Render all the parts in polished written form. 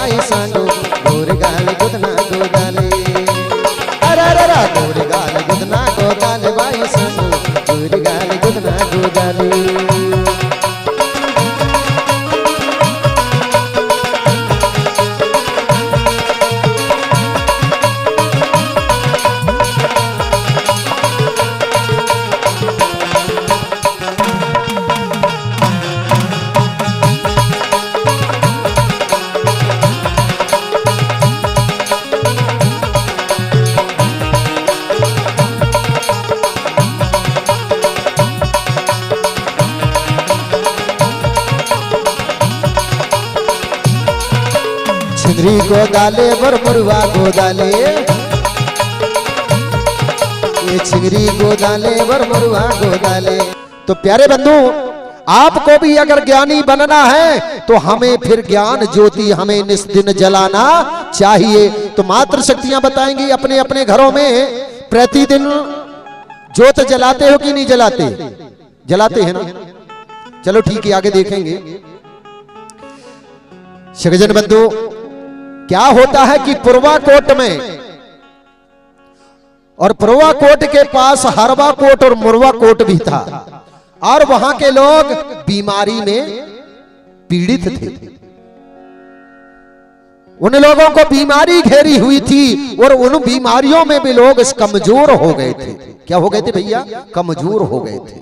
By सांडो गोर गाल गुदना गोदाले अरे गोर गाल गुदना गोदाले बाई सांडो गोर गाल गुदना गोदाले। छिंदरी गोदाले बर मुरवा गोदाले ये छिंदरी गोदाले बर मुरवा गोदाले। तो प्यारे बंधु आपको भी अगर ज्ञानी बनना है तो हमें फिर ज्ञान ज्योति हमें निस्दिन जलाना चाहिए। तो मातृ शक्तियां बताएंगी अपने अपने घरों में प्रतिदिन ज्योत जलाते हो कि नहीं जलाते? जलाते हैं ना? चलो ठीक है आगे देखेंगे। सज्जन बंधु क्या होता है कि पुरवाकोट में और पुरवाकोट के पास हरवाकोट और मुरवाकोट भी था और वहां के लोग बीमारी में पीड़ित थे। उन लोगों को बीमारी घेरी हुई थी और उन बीमारियों में भी लोग कमजोर हो गए थे। क्या हो गए थे भैया? कमजोर हो गए थे।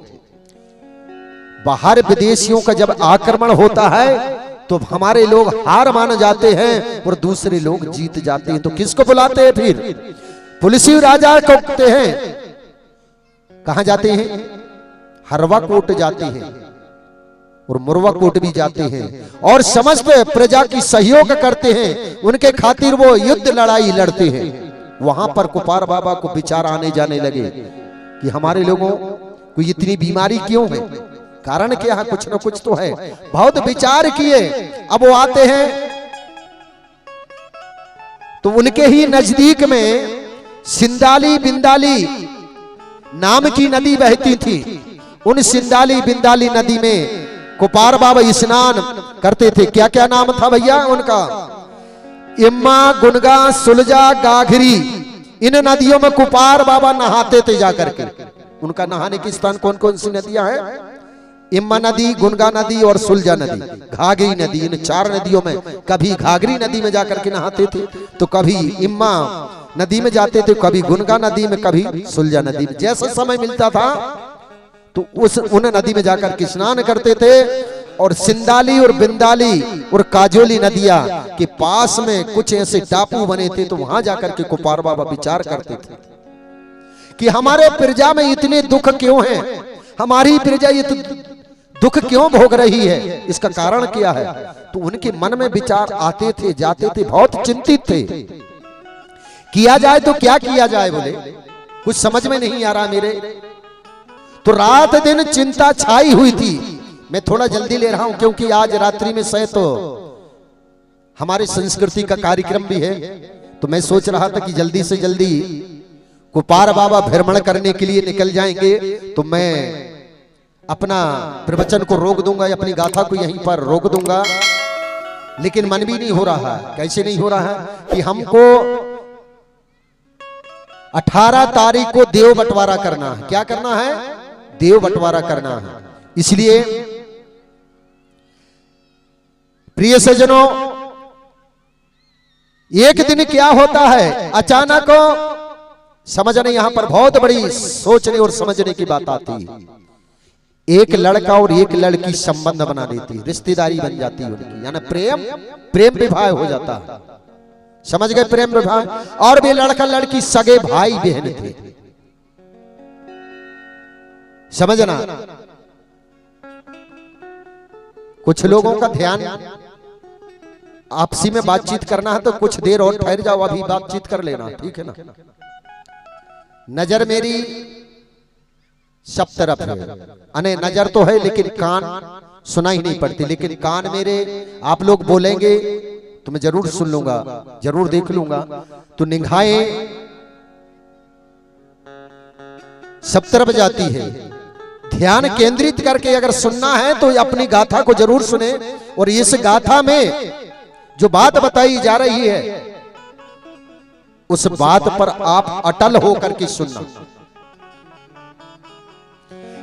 बाहर विदेशियों का जब आक्रमण होता है तो हमारे लोग हार मान जाते हैं और दूसरे लोग जीत जाते हैं। तो किसको बुलाते हैं फिर? पुलिसी राजा को कहते हैं। कहां जाते हैं? हरवाकोट जाते हैं और मुरवाकोट भी जाते हैं और समस्त प्रजा की सहयोग करते हैं। उनके खातिर वो युद्ध लड़ाई लड़ते हैं। वहां पर कुपार बाबा को विचार आने जाने लगे कि हमारे लोगों को इतनी बीमारी क्यों है, कारण क्या है, कुछ न कुछ तो है। बहुत विचार किए। अब वो आते हैं तो उनके ही नजदीक में सिंदाली बिंदाली नाम की नदी बहती थी। उन सिंदाली बिंदाली नदी में कुपार बाबा स्नान करते थे। क्या क्या नाम था भैया उनका? इम्मा, गुनगा, सुलजा, गाघरी। इन नदियों में कुपार बाबा नहाते थे जाकर के। उनका नहाने के स्थान कौन कौन सी नदियां हैं? इम्मा नदी, गुनगा नदी और सुलजा नदी, घाघरी नदी। इन चार नदियों में कभी घाघरी नदी में जाकर के नहाते थे तो कभी इम्मा नदी में जाते थे, कभी गुनगा नदी में, कभी सुलजा नदी में। जैसा समय मिलता था तो उन नदी में जाकर के स्नान करते थे। और सिंदाली और बिंदाली और काजोली नदियां के पास में कुछ ऐसे टापू बने थे तो वहां जाकर के कुपार बाबा विचार करते थे कि हमारे प्रजा में इतने दुख क्यों हैं, हमारी प्रजा ये दुख क्यों भोग रही है, इसका कारण क्या है? तो उनके मन में विचार आते थे जाते थे, बहुत चिंतित थे। किया जाए तो क्या किया जाए, बोले कुछ समझ में नहीं आ रहा मेरे। तो रात दिन चिंता छाई हुई थी। मैं थोड़ा जल्दी ले रहा हूं क्योंकि आज रात्रि में शायद तो हमारी संस्कृति का कार्यक्रम भी है। तो मैं सोच रहा था कि जल्दी से जल्दी कुपार बाबा भ्रमण करने के लिए निकल जाएंगे तो मैं अपना प्रवचन को रोक दूंगा, अपनी गाथा को यहीं पर रोक दूंगा। लेकिन मन भी नहीं हो रहा। कैसे नहीं हो रहा कि हमको 18 तारीख को देव बंटवारा करना है। क्या करना है? देव बंटवारा करना है। इसलिए प्रिय सज्जनों, एक दिन क्या होता है अचानक समझने, यहां पर बहुत बड़ी सोचने और समझने की बात आती है। एक लड़का और एक लड़की संबंध बना देती, रिश्तेदारी बन जाती है उनकी, यानी प्रेम विवाह हो जाता है। समझ गए? प्रेम विवाह। और भी लड़का लड़की सगे भाई बहन थे। समझना, कुछ लोगों का ध्यान आपसी में बातचीत करना है तो कुछ देर और ठहर जाओ, अभी बातचीत कर लेना, ठीक है ना। नजर मेरी सब तरफ है, अने नजर तो है लेकिन कान सुनाई नहीं पड़ती, लेकिन कान मेरे आप लोग बोलेंगे तो मैं जरूर सुन लूंगा, जरूर देख लूंगा। तो निगाहें सब तरफ जाती है। ध्यान केंद्रित करके अगर सुनना है तो अपनी गाथा को जरूर सुने। और इस गाथा में जो बात बताई जा रही है उस बात पर आप अटल होकर के सुनना।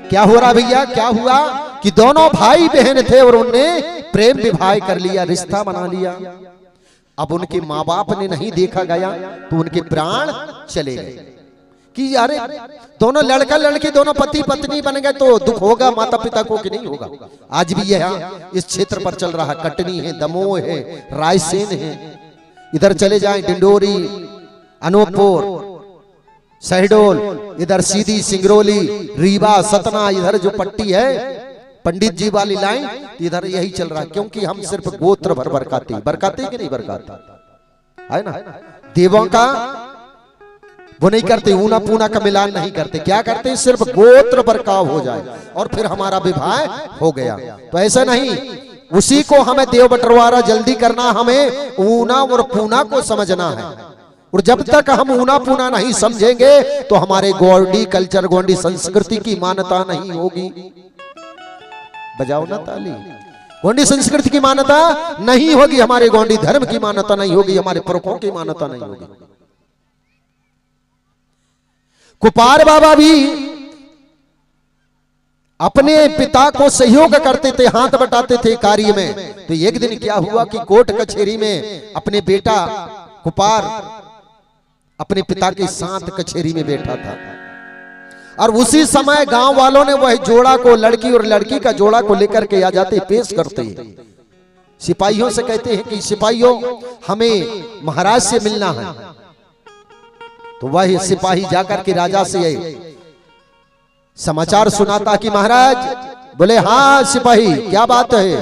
क्या हो रहा भैया, क्या हुआ कि दोनों भाई बहन थे और उनने प्रेम विवाह कर लिया, रिश्ता बना लिया। अब उनके माँ बाप ने नहीं देखा गया तो उनके प्राण चले गए कि अरे दोनों लड़का लड़की दोनों पति पत्नी बन गए तो दुख होगा माता पिता को कि नहीं होगा। आज भी यह इस क्षेत्र पर चल रहा है, कटनी है, दमोह है, रायसेन है, इधर चले जाएं डिंडोरी, अनूपपुर, शहडोल, इधर सीधी, सिंगरौली, रीवा, सतना, इधर जो पट्टी है पंडित जी वाली लाइन, इधर यही चल रहा है। क्योंकि हम सिर्फ गोत्र भर बरकाते कि नहीं बरकाते, है ना। देवों का वो नहीं करते, ऊना पूना का मिलान नहीं करते। क्या करते, सिर्फ गोत्र बरकाव हो जाए और फिर हमारा विवाह हो गया। तो ऐसा नहीं, उसी को हमें देव बंटवारा जल्दी करना, हमें ऊना और पूना को समझना है। और जब तक हम ऊना पूना नहीं समझेंगे तो हमारे गोंडी कल्चर, गोंडी संस्कृति की मान्यता नहीं होगी। बजाओ ना ताली। गोंडी संस्कृति की मान्यता नहीं होगी, हमारे गोंडी धर्म की मान्यता नहीं होगी, हमारे पुरखों की मान्यता नहीं होगी। कुपार बाबा भी अपने पिता को सहयोग करते थे, हाथ बटाते थे कार्य में। तो एक दिन क्या हुआ कि कोर्ट कचहरी में अपने बेटा कुपार अपने पिता के साथ कचहरी में बैठा था और उसी समय गांव वालों ने वह जोड़ा को, लड़की और लड़की का जोड़ा को लेकर के आ जाते, पेश करते हैं। सिपाहियों से कहते हैं कि सिपाहियों हमें महाराज से मिलना है। तो वह सिपाही जाकर के राजा से समाचार सुनाता कि महाराज, बोले हाँ सिपाही क्या बात है।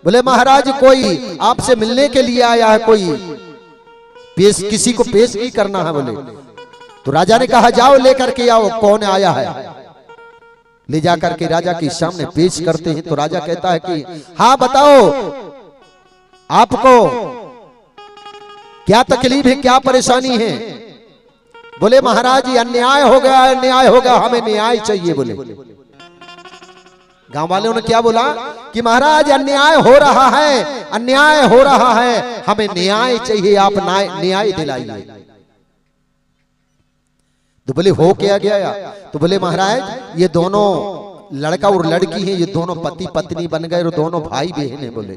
बोले महाराज कोई आपसे मिलने के लिए आया है, कोई पेश, किसी को पेश नहीं करना है। बोले तो राजा ने कहा जाओ लेकर के आओ, कौन आया है। ले जाकर के राजा के सामने पेश करते हैं। तो राजा कहता है कि हाँ बताओ आपको क्या तकलीफ है, क्या परेशानी है। बोले महाराज ये अन्याय हो गया, अन्याय हो गया, हमें न्याय चाहिए। बोले गांव वालों ने क्या बोला कि महाराज अन्याय हो रहा है, अन्याय हो रहा है, हमें न्याय चाहिए, आप न्याय दिलाइए। तो बोले हो क्या गया। तो बोले महाराज ये दोनों लड़का और लड़की हैं, ये दोनों पति पत्नी बन गए और दोनों भाई बहन है। बोले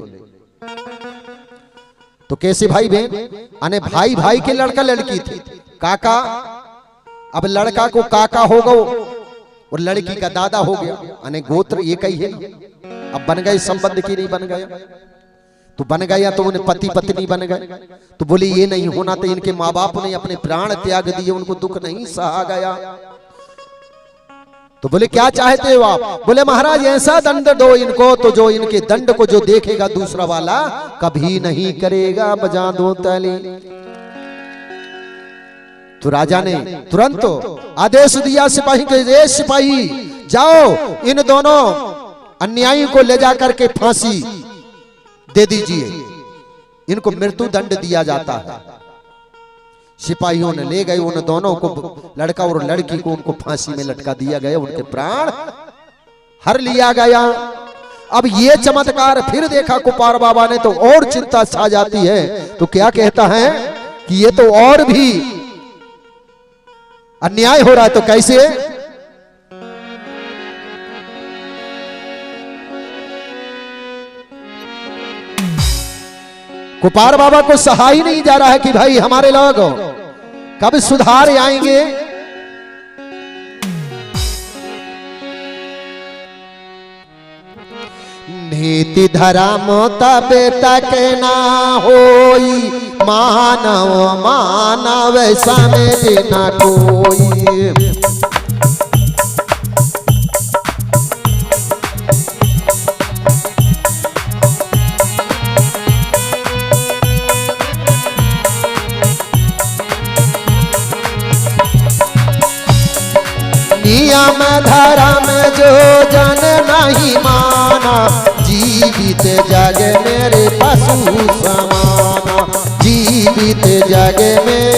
तो कैसे भाई बहन, अने भाई भाई के लड़का लड़की थे, काका। अब लड़का को काका हो गो और लड़की का दादा हो गया, अने गोत्र एक ही है। अब बन गए संबंध की नहीं बन गया, तो बन गया तो उन्हें पति पत्नी बन गए। तो बोले ये नहीं होना, तो इनके माँ बाप ने अपने प्राण त्याग दिए, उनको दुख नहीं सहा गया। तो बोले क्या चाहते हो आप। बोले महाराज ऐसा दंड दो इनको, तो जो इनके दंड को जो देखेगा दूसरा वाला कभी नहीं करेगा। बजा दो ताली। तो राजा ने तुरंत आदेश दिया सिपाही को, ये सिपाही जाओ इन दोनों अन्यायी को ले जाकर के फांसी दे दीजिए, इनको मृत्यु दंड दिया जाता है। सिपाहियों ने ले गए उन दोनों को, लड़का और लड़की को, उनको फांसी में लटका दिया गया, उनके प्राण हर लिया गया। अब ये चमत्कार फिर देखा कुपार बाबा ने, तो और चिंता छा जाती है। तो क्या कहता है कि ये तो और भी अन्याय हो रहा है। तो कैसे। कुपार बाबा को सहा ही नहीं जा रहा है कि भाई हमारे लोग कब सुधार आएंगे। नीति धर्म तब तक ना होई, मानव मानव समझ न कोई। नियम धर्म जो जन नहीं माना, जीवित जग मेरे पशु समाना। जीवित जग में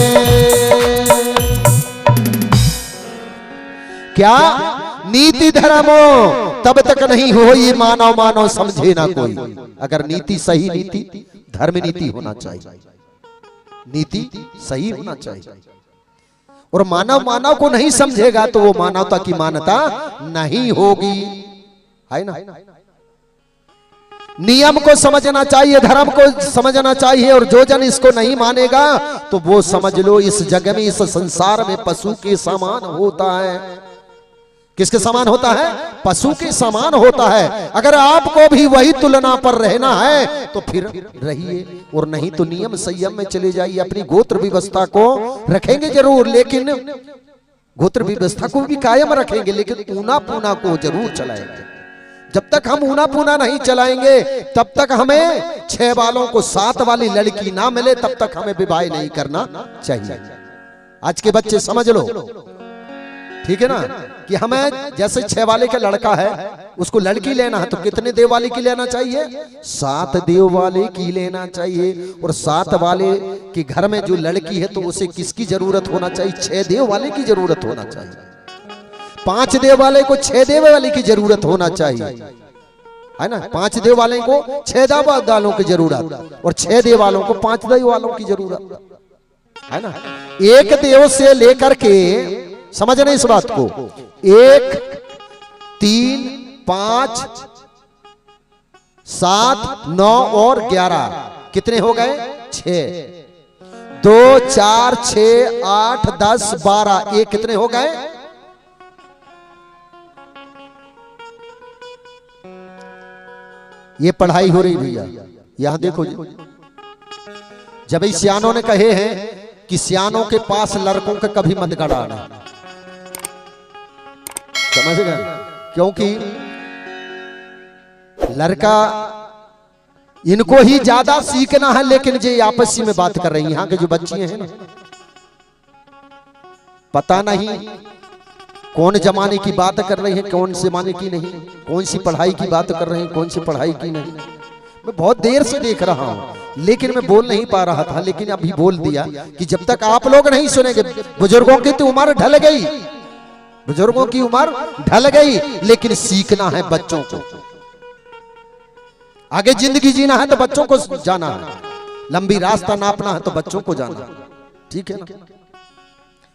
क्या नीति धर्मो तब तक नहीं हो, ये मानव मानव समझे ना कोई। अगर नीति सही नीति धर्म नीति होना चाहिए, नीति सही होना चाहिए। और मानव मानव को नहीं समझेगा तो वो मानवता की मान्यता नहीं होगी, है ना। नियम को समझना चाहिए, धर्म को समझना चाहिए, और जो जन इसको नहीं मानेगा तो वो समझ लो इस जग में, इस संसार में पशु के समान होता है। किसके समान होता है? पशु के समान होता है। अगर आपको भी वही तुलना पर रहना है तो फिर रहिए, और नहीं तो नियम संयम में चले जाइए। अपनी गोत्र व्यवस्था को रखेंगे जरूर, लेकिन गोत्र व्यवस्था को भी कायम रखेंगे, लेकिन ऊना पूना को जरूर चलाएंगे। जब तक हम ऊना पूना नहीं चलाएंगे तब तक हमें 6 बालों को 7 वाली लड़की ना मिले तब तक हमें विवाह नहीं करना चाहिए। आज के बच्चे समझ लो, ठीक है ना, कि हमें जैसे 6 वाले का लड़का है उसको लड़की लेना है तो कितने देव वाले की लेना चाहिए? 7 देव वाले की लेना चाहिए। और 7 वाले के घर में जो लड़की है तो उसे किसकी जरूरत होना चाहिए? 6 देव वाले की जरूरत होना चाहिए। 5 देव वाले को 6 देव वाले की जरूरत होना चाहिए, है ना। 5 देव वाले को 6 देव वालों की जरूरत, और 6 देव वालों को 5 देव वालों की जरूरत, है ना। एक देव से लेकर के, समझना इस बात को, 1 3 5 7 9 और 11 कितने हो गए? 6। 2 4 6 8 10 12, ये कितने हो गए? ये पढ़ाई हो रही भैया, यहां देखो जी। जब इस सियानों ने कहे हैं कि सियानों के पास लड़कों के कभी मत गड़ाना, समझ गए? क्योंकि लड़का इनको ही ज्यादा सीखना है, लेकिन ये आपसी में बात कर रही हैं। यहाँ के जो बच्चे हैं ना, पता नहीं कौन जमाने की बात कर रही है, कौन से जमाने की नहीं, कौन सी पढ़ाई की बात कर रहे हैं, कौन सी पढ़ाई की नहीं। मैं बहुत देर से देख रहा हूं लेकिन मैं बोल नहीं पा रहा था, लेकिन अभी बोल दिया कि जब तक आप लोग नहीं सुनेंगे। बुजुर्गों की तो उम्र ढल गई, बुजुर्गों की उम्र ढल गई, लेकिन सीखना है बच्चों को। आगे जिंदगी जीना है तो बच्चों को जाना है, लंबी रास्ता नापना है तो बच्चों को जाना, ठीक है ना।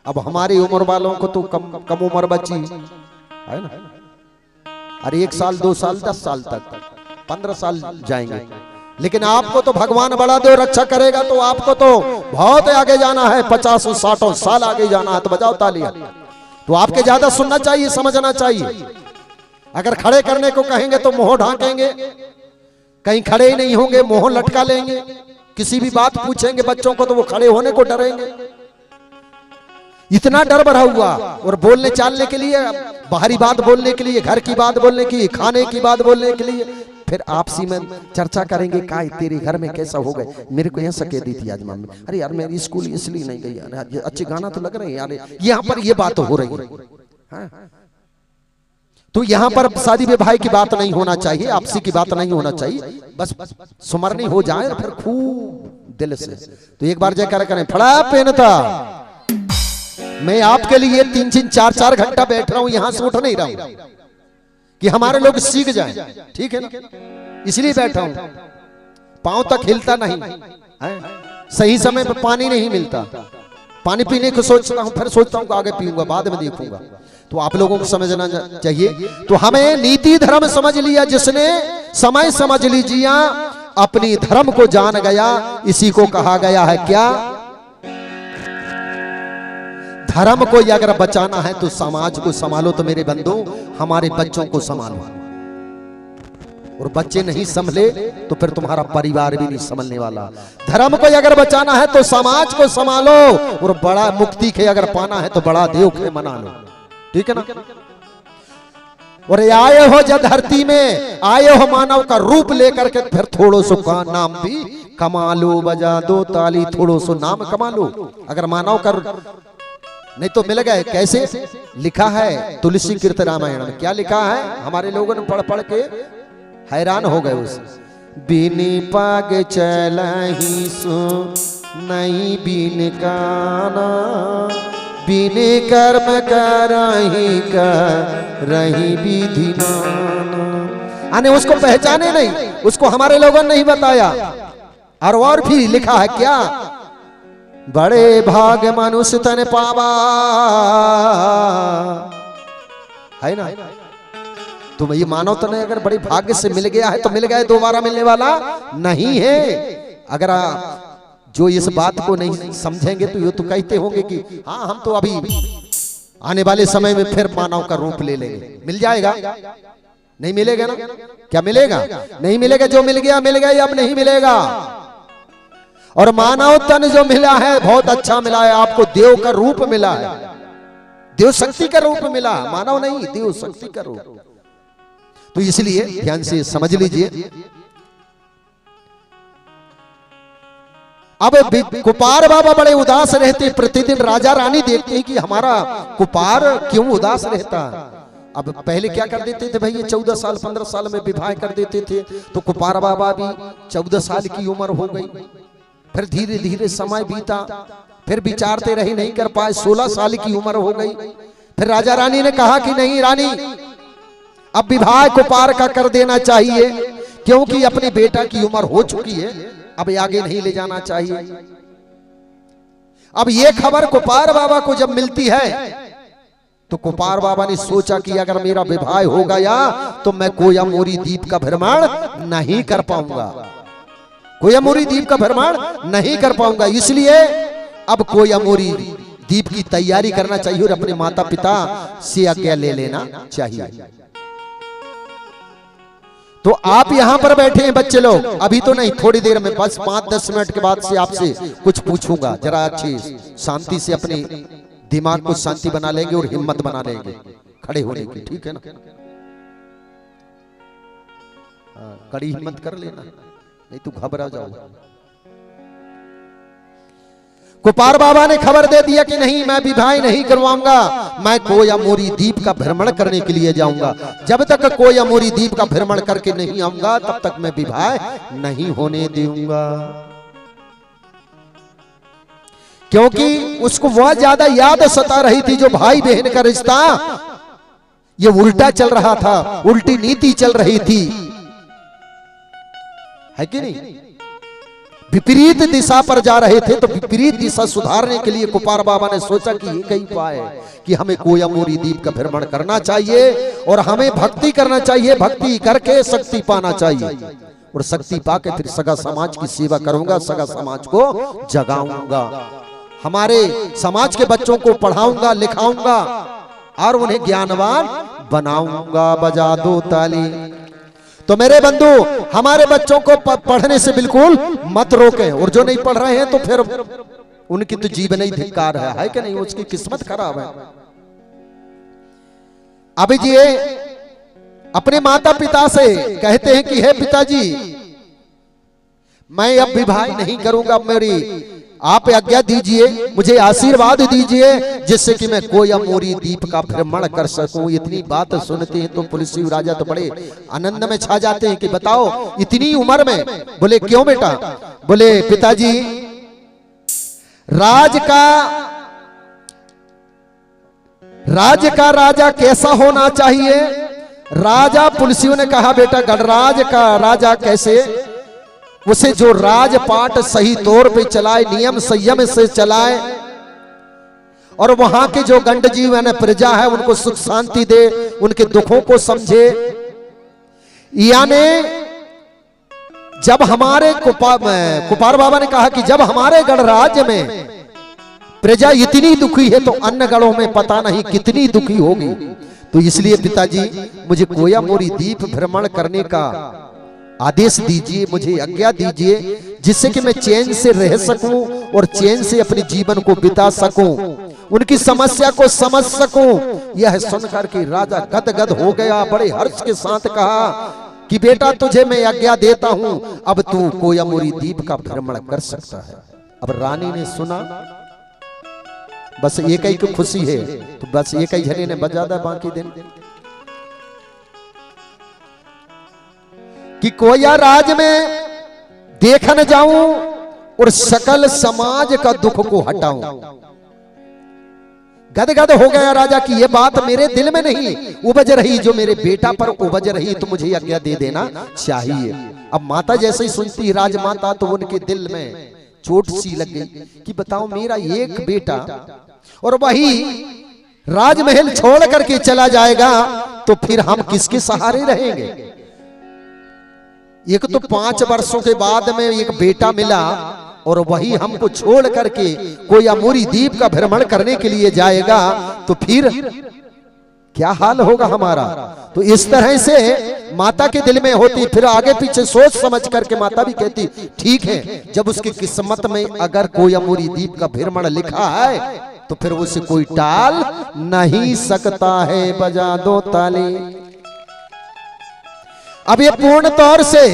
अब हमारी उम्र वालों को तो कम उम्र बची है ना। अरे 1 साल 2 साल 10 साल तक 15 साल जाएंगे, लेकिन आपको तो भगवान बड़ा देव रक्षा करेगा, तो आपको तो बहुत आगे जाना है, 50-60 साल आगे जाना है। तो बजाओ तालियां। तो आपके ज्यादा सुनना चाहिए, समझना चाहिए। अगर खड़े करने को कहेंगे तो मुंह ढांकेंगे, कहीं खड़े ही नहीं होंगे, मुंह लटका लेंगे। किसी भी बात पूछेंगे बच्चों को तो वो खड़े होने को डरेंगे। इतना डर भरा हुआ, और बोलने चालने के लिए, बाहरी बात बोलने के लिए, घर की बात बोलने की, खाने की बात बोलने के लिए, फिर आपसी में चर्चा करेंगे का तेरे घर में कैसा हो गए। मेरे को ऐसा कह दी थी आज मम्मी, अरे यार मैं स्कूल इसलिए नहीं गई यार, अच्छे गाना तो लग रहे हैं यार, यहाँ पर ये बात हो रही है। तो यहाँ पर शादी विवाह की बात नहीं होना चाहिए, आपसी की बात नहीं होना चाहिए, बस सुमरनी हो जाए फिर खूब दिल से। तो एक बार जयकार करें, फड़ा पहनता। मैं आपके लिए 3-3 4-4 घंटा बैठ रहा हूं, यहां से उठ नहीं रहा हूं कि हमारे लोग सीख जाएं, ठीक है ना, इसलिए बैठा हूं। पांव तक हिलता नहीं है, सही समय पर पानी नहीं मिलता, पानी पीने को सोचता हूं, फिर सोचता हूं आगे पीऊंगा, बाद में देखूंगा। तो आप लोगों को समझना चाहिए। तो हमें नीति धर्म समझ लिया, जिसने समय समझ लीजिए, अपनी धर्म को जान गया, इसी को कहा गया है क्या? धर्म को अगर बचाना है तो समाज को संभालो। तो मेरे बंधु, हमारे बच्चों को संभालो, और बच्चे नहीं संभले तो फिर तुम्हारा परिवार भी नहीं संभलने वाला। धर्म को अगर बचाना है तो समाज को संभालो, और बड़ा मुक्ति के अगर पाना है तो बड़ा देव के मना लो, ठीक है ना। और आए हो जब धरती में, आए हो मानव का रूप लेकर के, फिर थोड़ो सो का नाम भी कमा लो, बजा दो ताली, थोड़ो सो नाम कमा लो। अगर मानव का नहीं तो मिल गए। कैसे लिखा है तुलसी कीर्त रामायण में, क्या लिखा है? हमारे लोगों ने पढ़ पढ़ के हैरान हो गए उस। बिन पाग चलहि सो नहीं बिन काना, बिन कर्म करहि करहि विधि नाना। उसको पहचाने नहीं, उसको हमारे लोगों ने नहीं बताया। और भी लिखा है क्या, बड़े भाग मनुष्य तन पावा, है ना। तो ये मानव तन अगर बड़े भाग्य से मिल गया है तो मिल गया, दोबारा मिलने वाला नहीं है। अगर जो इस बात को नहीं समझेंगे तो ये तो कहते होंगे कि हाँ हम तो अभी आने वाले समय में फिर मानव का रूप ले लेंगे। मिल जाएगा? नहीं मिलेगा ना। क्या मिलेगा? नहीं मिलेगा। जो मिल गया मिल गया, अब नहीं मिलेगा। और मानव तन जो मिला है बहुत अच्छा मिला है आपको, देव का रूप मिला है, देव शक्ति का रूप मिला, मानव नहीं, देव शक्ति का रूप। तो इसलिए ध्यान से समझ लीजिए। अब कुपार बाबा बड़े उदास रहते, प्रतिदिन राजा रानी देखते हैं कि हमारा कुपार क्यों उदास रहता। अब पहले क्या कर देते थे भाई, ये 14 साल 15 साल में विवाह कर देते थे, तो कुपार बाबा भी 14 साल की उम्र हो गई। फिर धीरे धीरे समय बीता, फिर विचारते रहे, नहीं कर पाए, 16 साल की उम्र हो गई। फिर राजा रानी ने कहा कि नहीं रानी, अब विवाह कुपार का कर देना चाहिए, क्योंकि अपने बेटा की उम्र हो चुकी है, अब आगे नहीं ले जाना चाहिए। अब ये खबर कुपार बाबा को जब मिलती है तो कुपार बाबा ने सोचा कि अगर मेरा विवाह हो गया तो मैं कोयमोरी द्वीप का भ्रमण नहीं कर पाऊंगा, कोयमोरी द्वीप का भ्रमण नहीं कर पाऊंगा। इसलिए अब कोयमोरी द्वीप की तैयारी करना चाहिए और अपने माता पिता से आज्ञा ले लेना चाहिए। तो आप यहां पर बैठे हैं बच्चे लोग, अभी तो नहीं, थोड़ी देर में, बस 5-10 मिनट के बाद से आपसे कुछ पूछूंगा। जरा अच्छी शांति से अपने दिमाग को शांति बना लेंगे और हिम्मत बना लेंगे खड़े होने की, ठीक है ना। कड़ी हिम्मत कर लेना, नहीं तो घबरा जाओ। कुपार बाबा ने खबर दे दिया कि नहीं, मैं विवाह नहीं करवाऊंगा, मैं कोयमोरी द्वीप का भ्रमण करने के लिए जाऊंगा। जब तक कोयमोरी द्वीप का भ्रमण करके नहीं आऊंगा तब तक मैं विवाह नहीं होने दूंगा। क्योंकि उसको वह ज्यादा याद सता रही थी, जो भाई बहन का रिश्ता ये उल्टा चल रहा था, उल्टी नीति चल रही थी, है कि नहीं। विपरीत दिशा पर जा रहे थे, तो विपरीत दिशा सुधारने के लिए कुपार बाबा ने सोचा कि ये कहीं पाए कि हमें कोयमोरी द्वीप का भ्रमण करना चाहिए और हमें भक्ति करना चाहिए, भक्ति करके शक्ति पाना चाहिए, और शक्ति पाके फिर सगा समाज की सेवा करूंगा, सगा समाज को जगाऊंगा, हमारे समाज के बच्चों को पढ़ाऊंगा लिखाऊंगा और उन्हें ज्ञानवान बनाऊंगा। बजा दो ताली। तो मेरे बंधु, हमारे बच्चों को पढ़ने से बिल्कुल मत रोकें, और जो नहीं पढ़ रहे हैं तो फिर उनकी तो जीवन ही धिक्कार है कि नहीं, उसकी किस्मत खराब है। अभी जी अपने माता पिता से कहते हैं कि हे पिताजी, मैं अब विवाह नहीं करूंगा, मेरी आप आज्ञा दीजिए, मुझे आशीर्वाद दीजिए, जिससे कि मैं कोयमोरी द्वीप का भ्रमण कर सकूं। इतनी बात सुनते हैं तो पुलिस राजा तो बड़े आनंद में छा जाते हैं कि बताओ इतनी उम्र में। बोले क्यों बेटा? बोले पिताजी, राज्य का राजा कैसा होना चाहिए? राजा, पुलिसियों ने कहा बेटा गणराज का राजा कैसे? उसे जो राजपाट सही तौर पे चलाए, नियम संयम से चलाए, और वहां के जो गंडजीव है प्रजा है उनको सुख शांति दे, उनके दुखों को समझे। यानी जब हमारे कुपार बाबा ने कहा कि जब हमारे गणराज्य में प्रजा इतनी दुखी है तो अन्य गणों में पता नहीं कितनी दुखी होगी। तो इसलिए पिताजी मुझे कोयमोरी द्वीप भ्रमण करने का आदेश दीजिए, मुझे आज्ञा दीजिए, जिससे कि मैं चैन से रह सकूं और चैन से अपने जीवन को बिता सकूं, उनकी समस्या को समझ सकूं। यह सुनकर के राजा गदगद हो गया, बड़े हर्ष के साथ कहा कि बेटा तुझे मैं आज्ञा देता हूं, अब तू कोयमोरी द्वीप का भ्रमण कर सकता है। अब रानी ने सुना, बस एक ही की खुशी है, तो बस एक ही झने ने बजा दा बाकी दिन कि कोया राज में देखने जाऊं और सकल समाज का दुख को हटाऊं। गदगद हो गया राजा कि ये बात मेरे दिल में नहीं उपज रही, जो मेरे बेटा पर उपज रही तो मुझे आज्ञा दे देना चाहिए। अब माता जैसे ही सुनती राजमाता तो उनके दिल में चोट सी लग गई कि बताओ मेरा एक बेटा और वही राजमहल छोड़ करके चला जाएगा तो फिर हम किसके सहारे रहेंगे। एक तो 5 वर्षों के बाद में एक बेटा मिला और वही हमको छोड़ करके कोई अमूरी द्वीप का भ्रमण करने के लिए जाएगा तो फिर क्या हाल होगा हमारा। तो इस तरह से माता के दिल में होती, फिर आगे पीछे सोच समझ करके माता भी कहती ठीक है, जब उसकी किस्मत में अगर कोई अमूरी द्वीप का भ्रमण लिखा है तो फिर उसे कोई टाल नहीं सकता है, बजा दो ताली। अब ये पूर्ण तौर से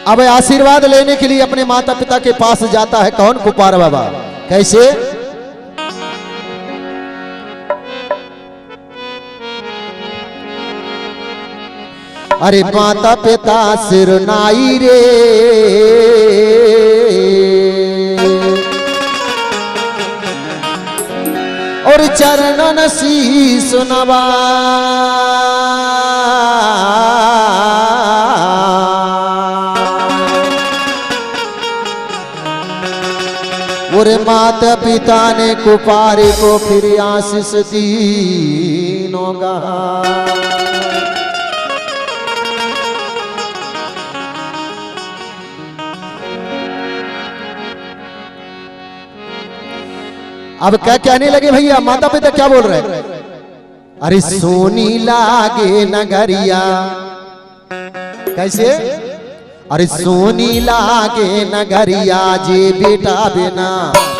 अब आशीर्वाद लेने के लिए अपने माता पिता के पास जाता है कौन? कुपार बाबा। कैसे? अरे माता पिता सिरनाई रे और चरणन शीस नवा, और माता पिता ने कुपारे को फिर आशीष दीनों गा। अब क्या कहने लगे भैया? माता पिता क्या बोल रहे हैं? अरे सोनी लागे नगरिया। कैसे? अरे सोनी लागे नगरिया जे बेटा बिना,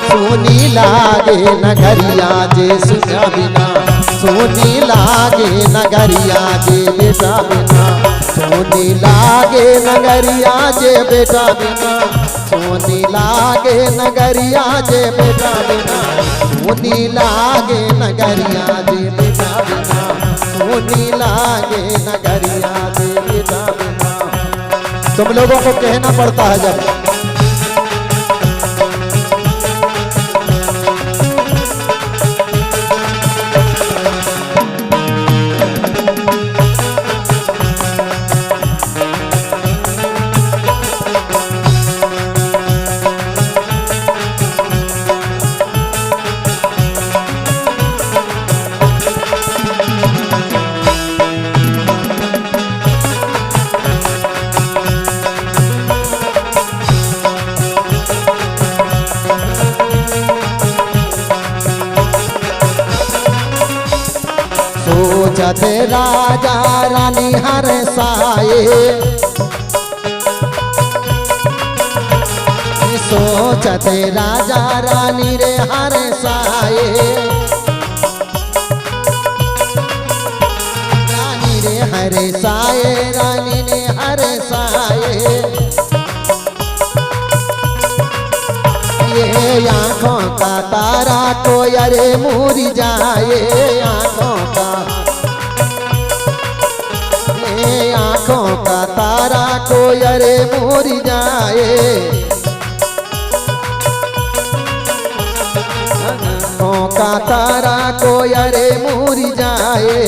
सोनी लागे नगरिया जे सुना बिना, सोनी लागे नगरिया जे बेटा बिना, सोनी लागे नगरिया जे बेटा बिना, सोनी लागे नगरिया जे बेटा बिना, सोनी लागे नगरिया जे बेटा बिना, सोनी लागे नगरिया जे बेटा बिना। तुम लोगों को कहना पड़ता है जब सोचते राजा रानी हर साए, सोचते राजा रानी रे हर साए, रानी रे हर साए, रानी ने हर साए। ये आंखों का तारा को अरे मुरी जाए, आंखों का, आंखों का तारा को अरे मुरी जाए, आंखों का तारा को अरे मुरी जाए।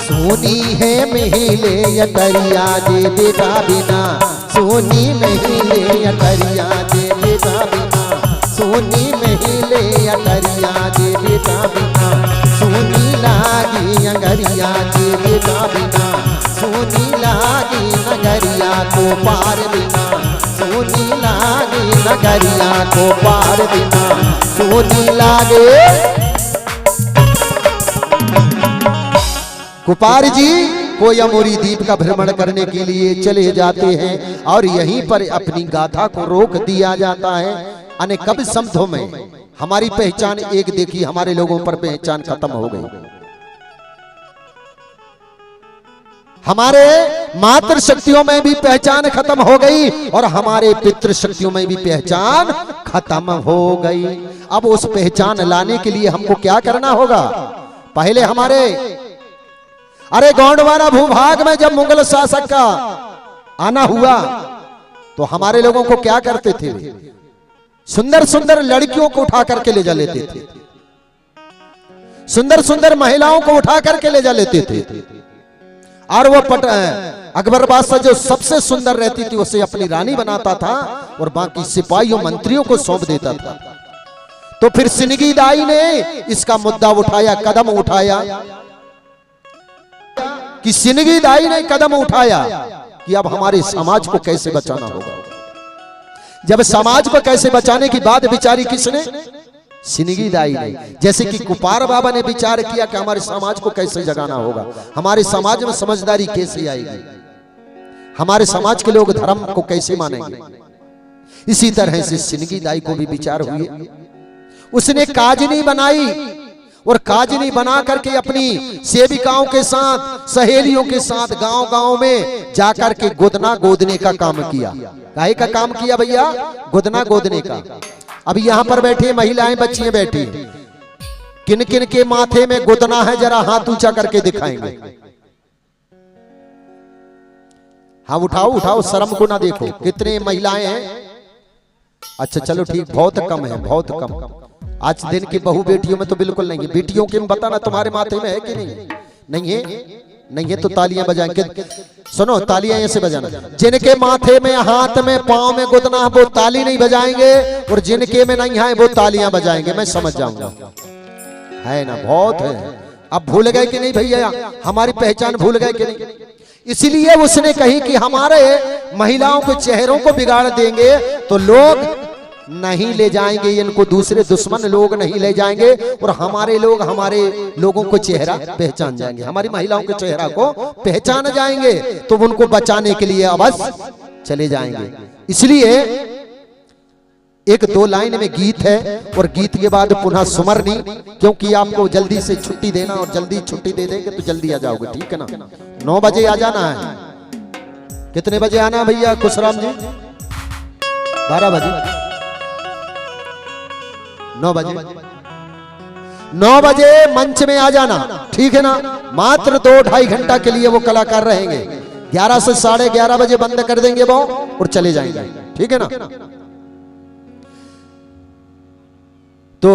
सोनी है महिले अटरिया जे बेटा बिना, सोनी महिले अटरिया जे बेटा बिना, सोनी महिले अटरिया जे बेटा बिना, सोनी लागी अंगरिया जे बेटा बिना, सोनी लागी नगरिया को पार बिना, सोनी लागी नगरिया को पार बिना, सोनी लागे कुपार जी कोयमुरी द्वीप का भ्रमण करने के लिए चले जाते हैं और यहीं पर अपनी गाथा को रोक दिया जाता है। अने कब शब्दों में हमारी पहचान एक देखी, हमारे लोगों पर पहचान खत्म हो गई। हमारे मातृ शक्तियों में भी पहचान खत्म हो गई और हमारे पितृ शक्तियों में भी पहचान खत्म हो गई। अब उस पहचान लाने के लिए हमको क्या करना होगा? पहले हमारे गोंडवाना भूभाग में जब मुगल शासक का आना हुआ तो हमारे लोगों को क्या करते थे? सुंदर सुंदर लड़कियों को उठा करके ले जा लेते थे, सुंदर सुंदर महिलाओं को उठा करके ले जा लेते थे और वो अकबर बादशाह जो सबसे सुंदर रहती थी उसे अपनी रानी बनाता था और बाकी सिपाहियों मंत्रियों को सौंप देता था। तो फिर सिंदगी दाई ने इसका मुद्दा उठाया, कदम उठाया कि सिंदगी दाई ने कदम उठाया कि अब हमारे समाज को कैसे बचाना होगा। जब समाज को कैसे बचाने की बात विचारी किसने? सिंदगी दाई ने। जैसे कि कुपार बाबा ने विचार किया कि हमारे समाज को कैसे जगाना होगा, हमारे समाज में समझदारी कैसे आएगी, हमारे समाज के लोग धर्म को कैसे मानेंगे। इसी तरह से सिंदगी दाई को भी विचार हुए। उसने काजनी बनाई और काजनी बना करके अपनी सेविकाओं के साथ, सहेलियों के साथ गांव गांव में जाकर के गोदना गोदने का काम किया। काहे का काम किया भैया? गोदना गोदने का। अब यहां पर बैठे महिलाएं बच्चियां बैठी, किन किन के माथे में गोदना है जरा हाथ ऊंचा करके दिखाएंगे। हाँ उठाओ उठाओ, शर्म को ना देखो। कितने महिलाएं हैं? अच्छा चलो ठीक, बहुत कम है, बहुत कम। आज दिन की बहू बेटियों में तो बिल्कुल नहीं है। बेटियों के बताना तुम्हारे माथे में है कि नहीं? नहीं है, नहीं है तो तालियां बजाएंगे। सुनो, तालियां ऐसे बजाना। जिनके माथे में, हाथ में, पांव में गोदना वो ताली नहीं बजाएंगे और जिनके में नहीं है वो तालियां बजाएंगे। मैं समझ जाऊंगा, है ना? बहुत है। अब भूल गए कि नहीं भैया? हमारी पहचान भूल गए कि नहीं? इसीलिए उसने कही कि हमारे महिलाओं के चेहरों को बिगाड़ देंगे तो लोग नहीं ले जाएंगे, इनको दूसरे दुश्मन लोग नहीं ले जाएंगे और हमारे लोग हमारे लोगों को चेहरा पहचान जाएंगे, हमारी महिलाओं के चेहरा को पहचान जाएंगे तो उनको बचाने के लिए अवश्य चले जाएंगे। इसलिए एक दो लाइन में गीत है और गीत के बाद पुनः सुमरनी, क्योंकि आपको जल्दी से छुट्टी देना और जल्दी छुट्टी दे देंगे तो जल्दी आ जाओगे, ठीक है ना? 9 बजे आ जाना है। कितने बजे आना है भैया खुशराम जी? 12 बजे। 9 बजे 9 बजे मंच में आ जाना, ठीक है ना? मात्र 2-2.5 घंटा के लिए वो कलाकार रहेंगे। 11 से 11:30 बजे बंद कर देंगे वो और चले जाएंगे, ठीक है ना? तो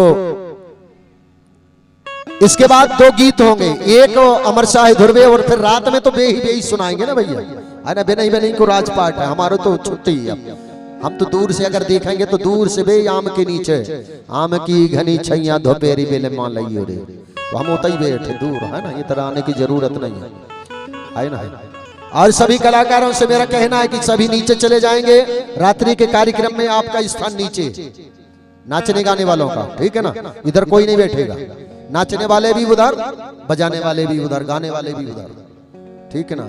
इसके बाद 2 गीत होंगे, एक अमर शाह ध्रुवे और फिर रात में तो बेही सुनाएंगे ना भैया, है ना? बेनई को राजपाट है, हमारा तो छुट्टी है। हम तो दूर से अगर देखेंगे तो दूर से बे आम के नीचे आम की घनी छैया धोपेरी बेले मान लियो रे, तो हम उतना ही बैठे दूर, है ना? इधर आने की जरूरत नहीं है ना? और सभी कलाकारों से मेरा कहना है कि सभी नीचे चले जाएंगे। रात्रि के कार्यक्रम में आपका स्थान नीचे, नाचने गाने वालों का, ठीक है ना? इधर कोई नहीं बैठेगा। नाचने वाले भी उधर, बजाने वाले भी उधर, गाने वाले भी उधर, ठीक है ना?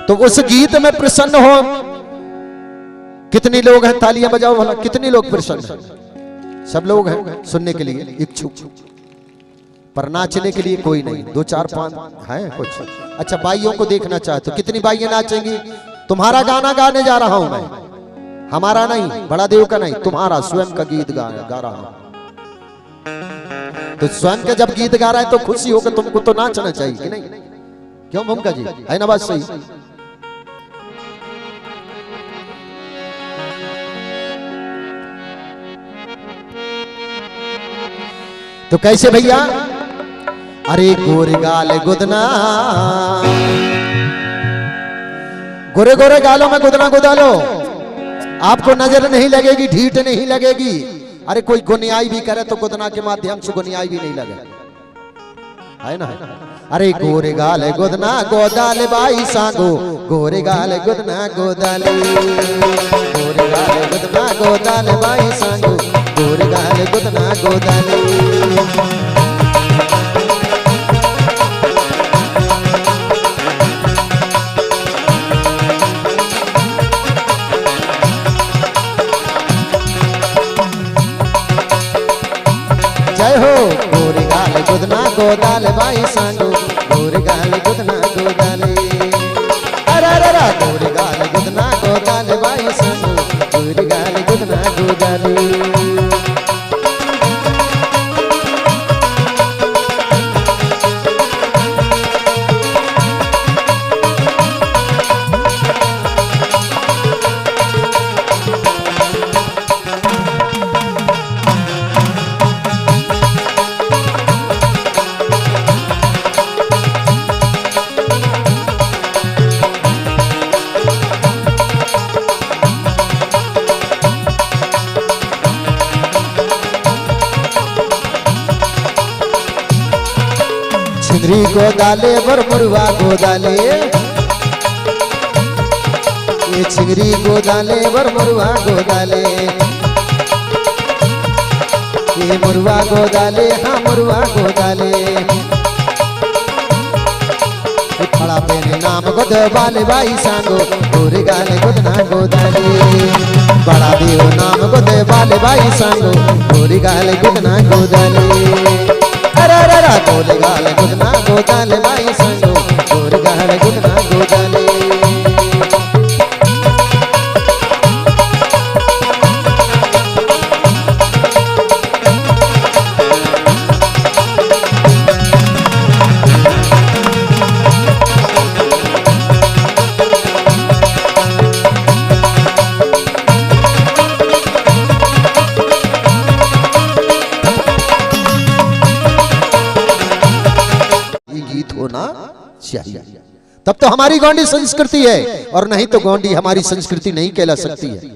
तो उस गीत में प्रसन्न हो। कितने लोग हैं? तालियां बजाओ भला। कितने लोग प्रसन्न हैं? सब लोग हैं सुनने के लिए इच्छुक, पर नाचने के लिए कोई नहीं। 2-4-5 हैं कुछ। अच्छा, बाइयों को देखना चाहते हो? कितनी बाइयां नाचेंगी? तुम्हारा गाना गाने जा रहा हूं मैं, हमारा नहीं, बड़ा देव का नहीं, तुम्हारा स्वयं का गीत गा रहा हूं। तो स्वयं का जब गीत गा रहा है तो खुशी होकर तुमको तो नाचना चाहिए कि नहीं? क्यों भूमिका जी, है ना बात सही? तो कैसे भैया? अरे गोरे गाल गुदना, गोरे गोरे गालों में गुदना गुदा लो, आपको नजर नहीं लगेगी, ढीठ नहीं लगेगी। अरे कोई गुनियाई भी करे तो गुदना के माध्यम से गुनियाई भी नहीं लगे, है ना? अरे गोरे गाल गुदना गोदाले बाई सांगो, गोरे गाल गुदना गोदाले, गोरे गाल गुदना गोदाले बाई सांगो, गोरे गाल गुदना गोदाले। जय हो। गोरिगाल गुदना गोदाल बाई सांगो, गोरिगाल गुदना गोदाले, अरे रे गोरिगाल गुदना गोदाल बाई सांगो, गोरिगाल गुदना गोदाले। छिंदरी गोदाले बर मुरुआ गोदाले, ये छिंदरी गोदाले बर मुरुआ गोदाले, ये मुरुआ गोदाले, हाँ मुरुआ गोदाले। खड़ा पेने नाम गोद बाले बाई सांगो, गोरिगाल गुदना गोदाले, बड़ा देव नाम गोद बाले बाई सांगो, गोरिगाल गुदना गोदाले, गोरिगाल गुदना गोदाले बाई सांगो, गोरिगाल गुदना गोदाले। चाहिए तब तो हमारी गोंडी संस्कृति है, और नहीं तो गोंडी हमारी संस्कृति नहीं कहला सकती है।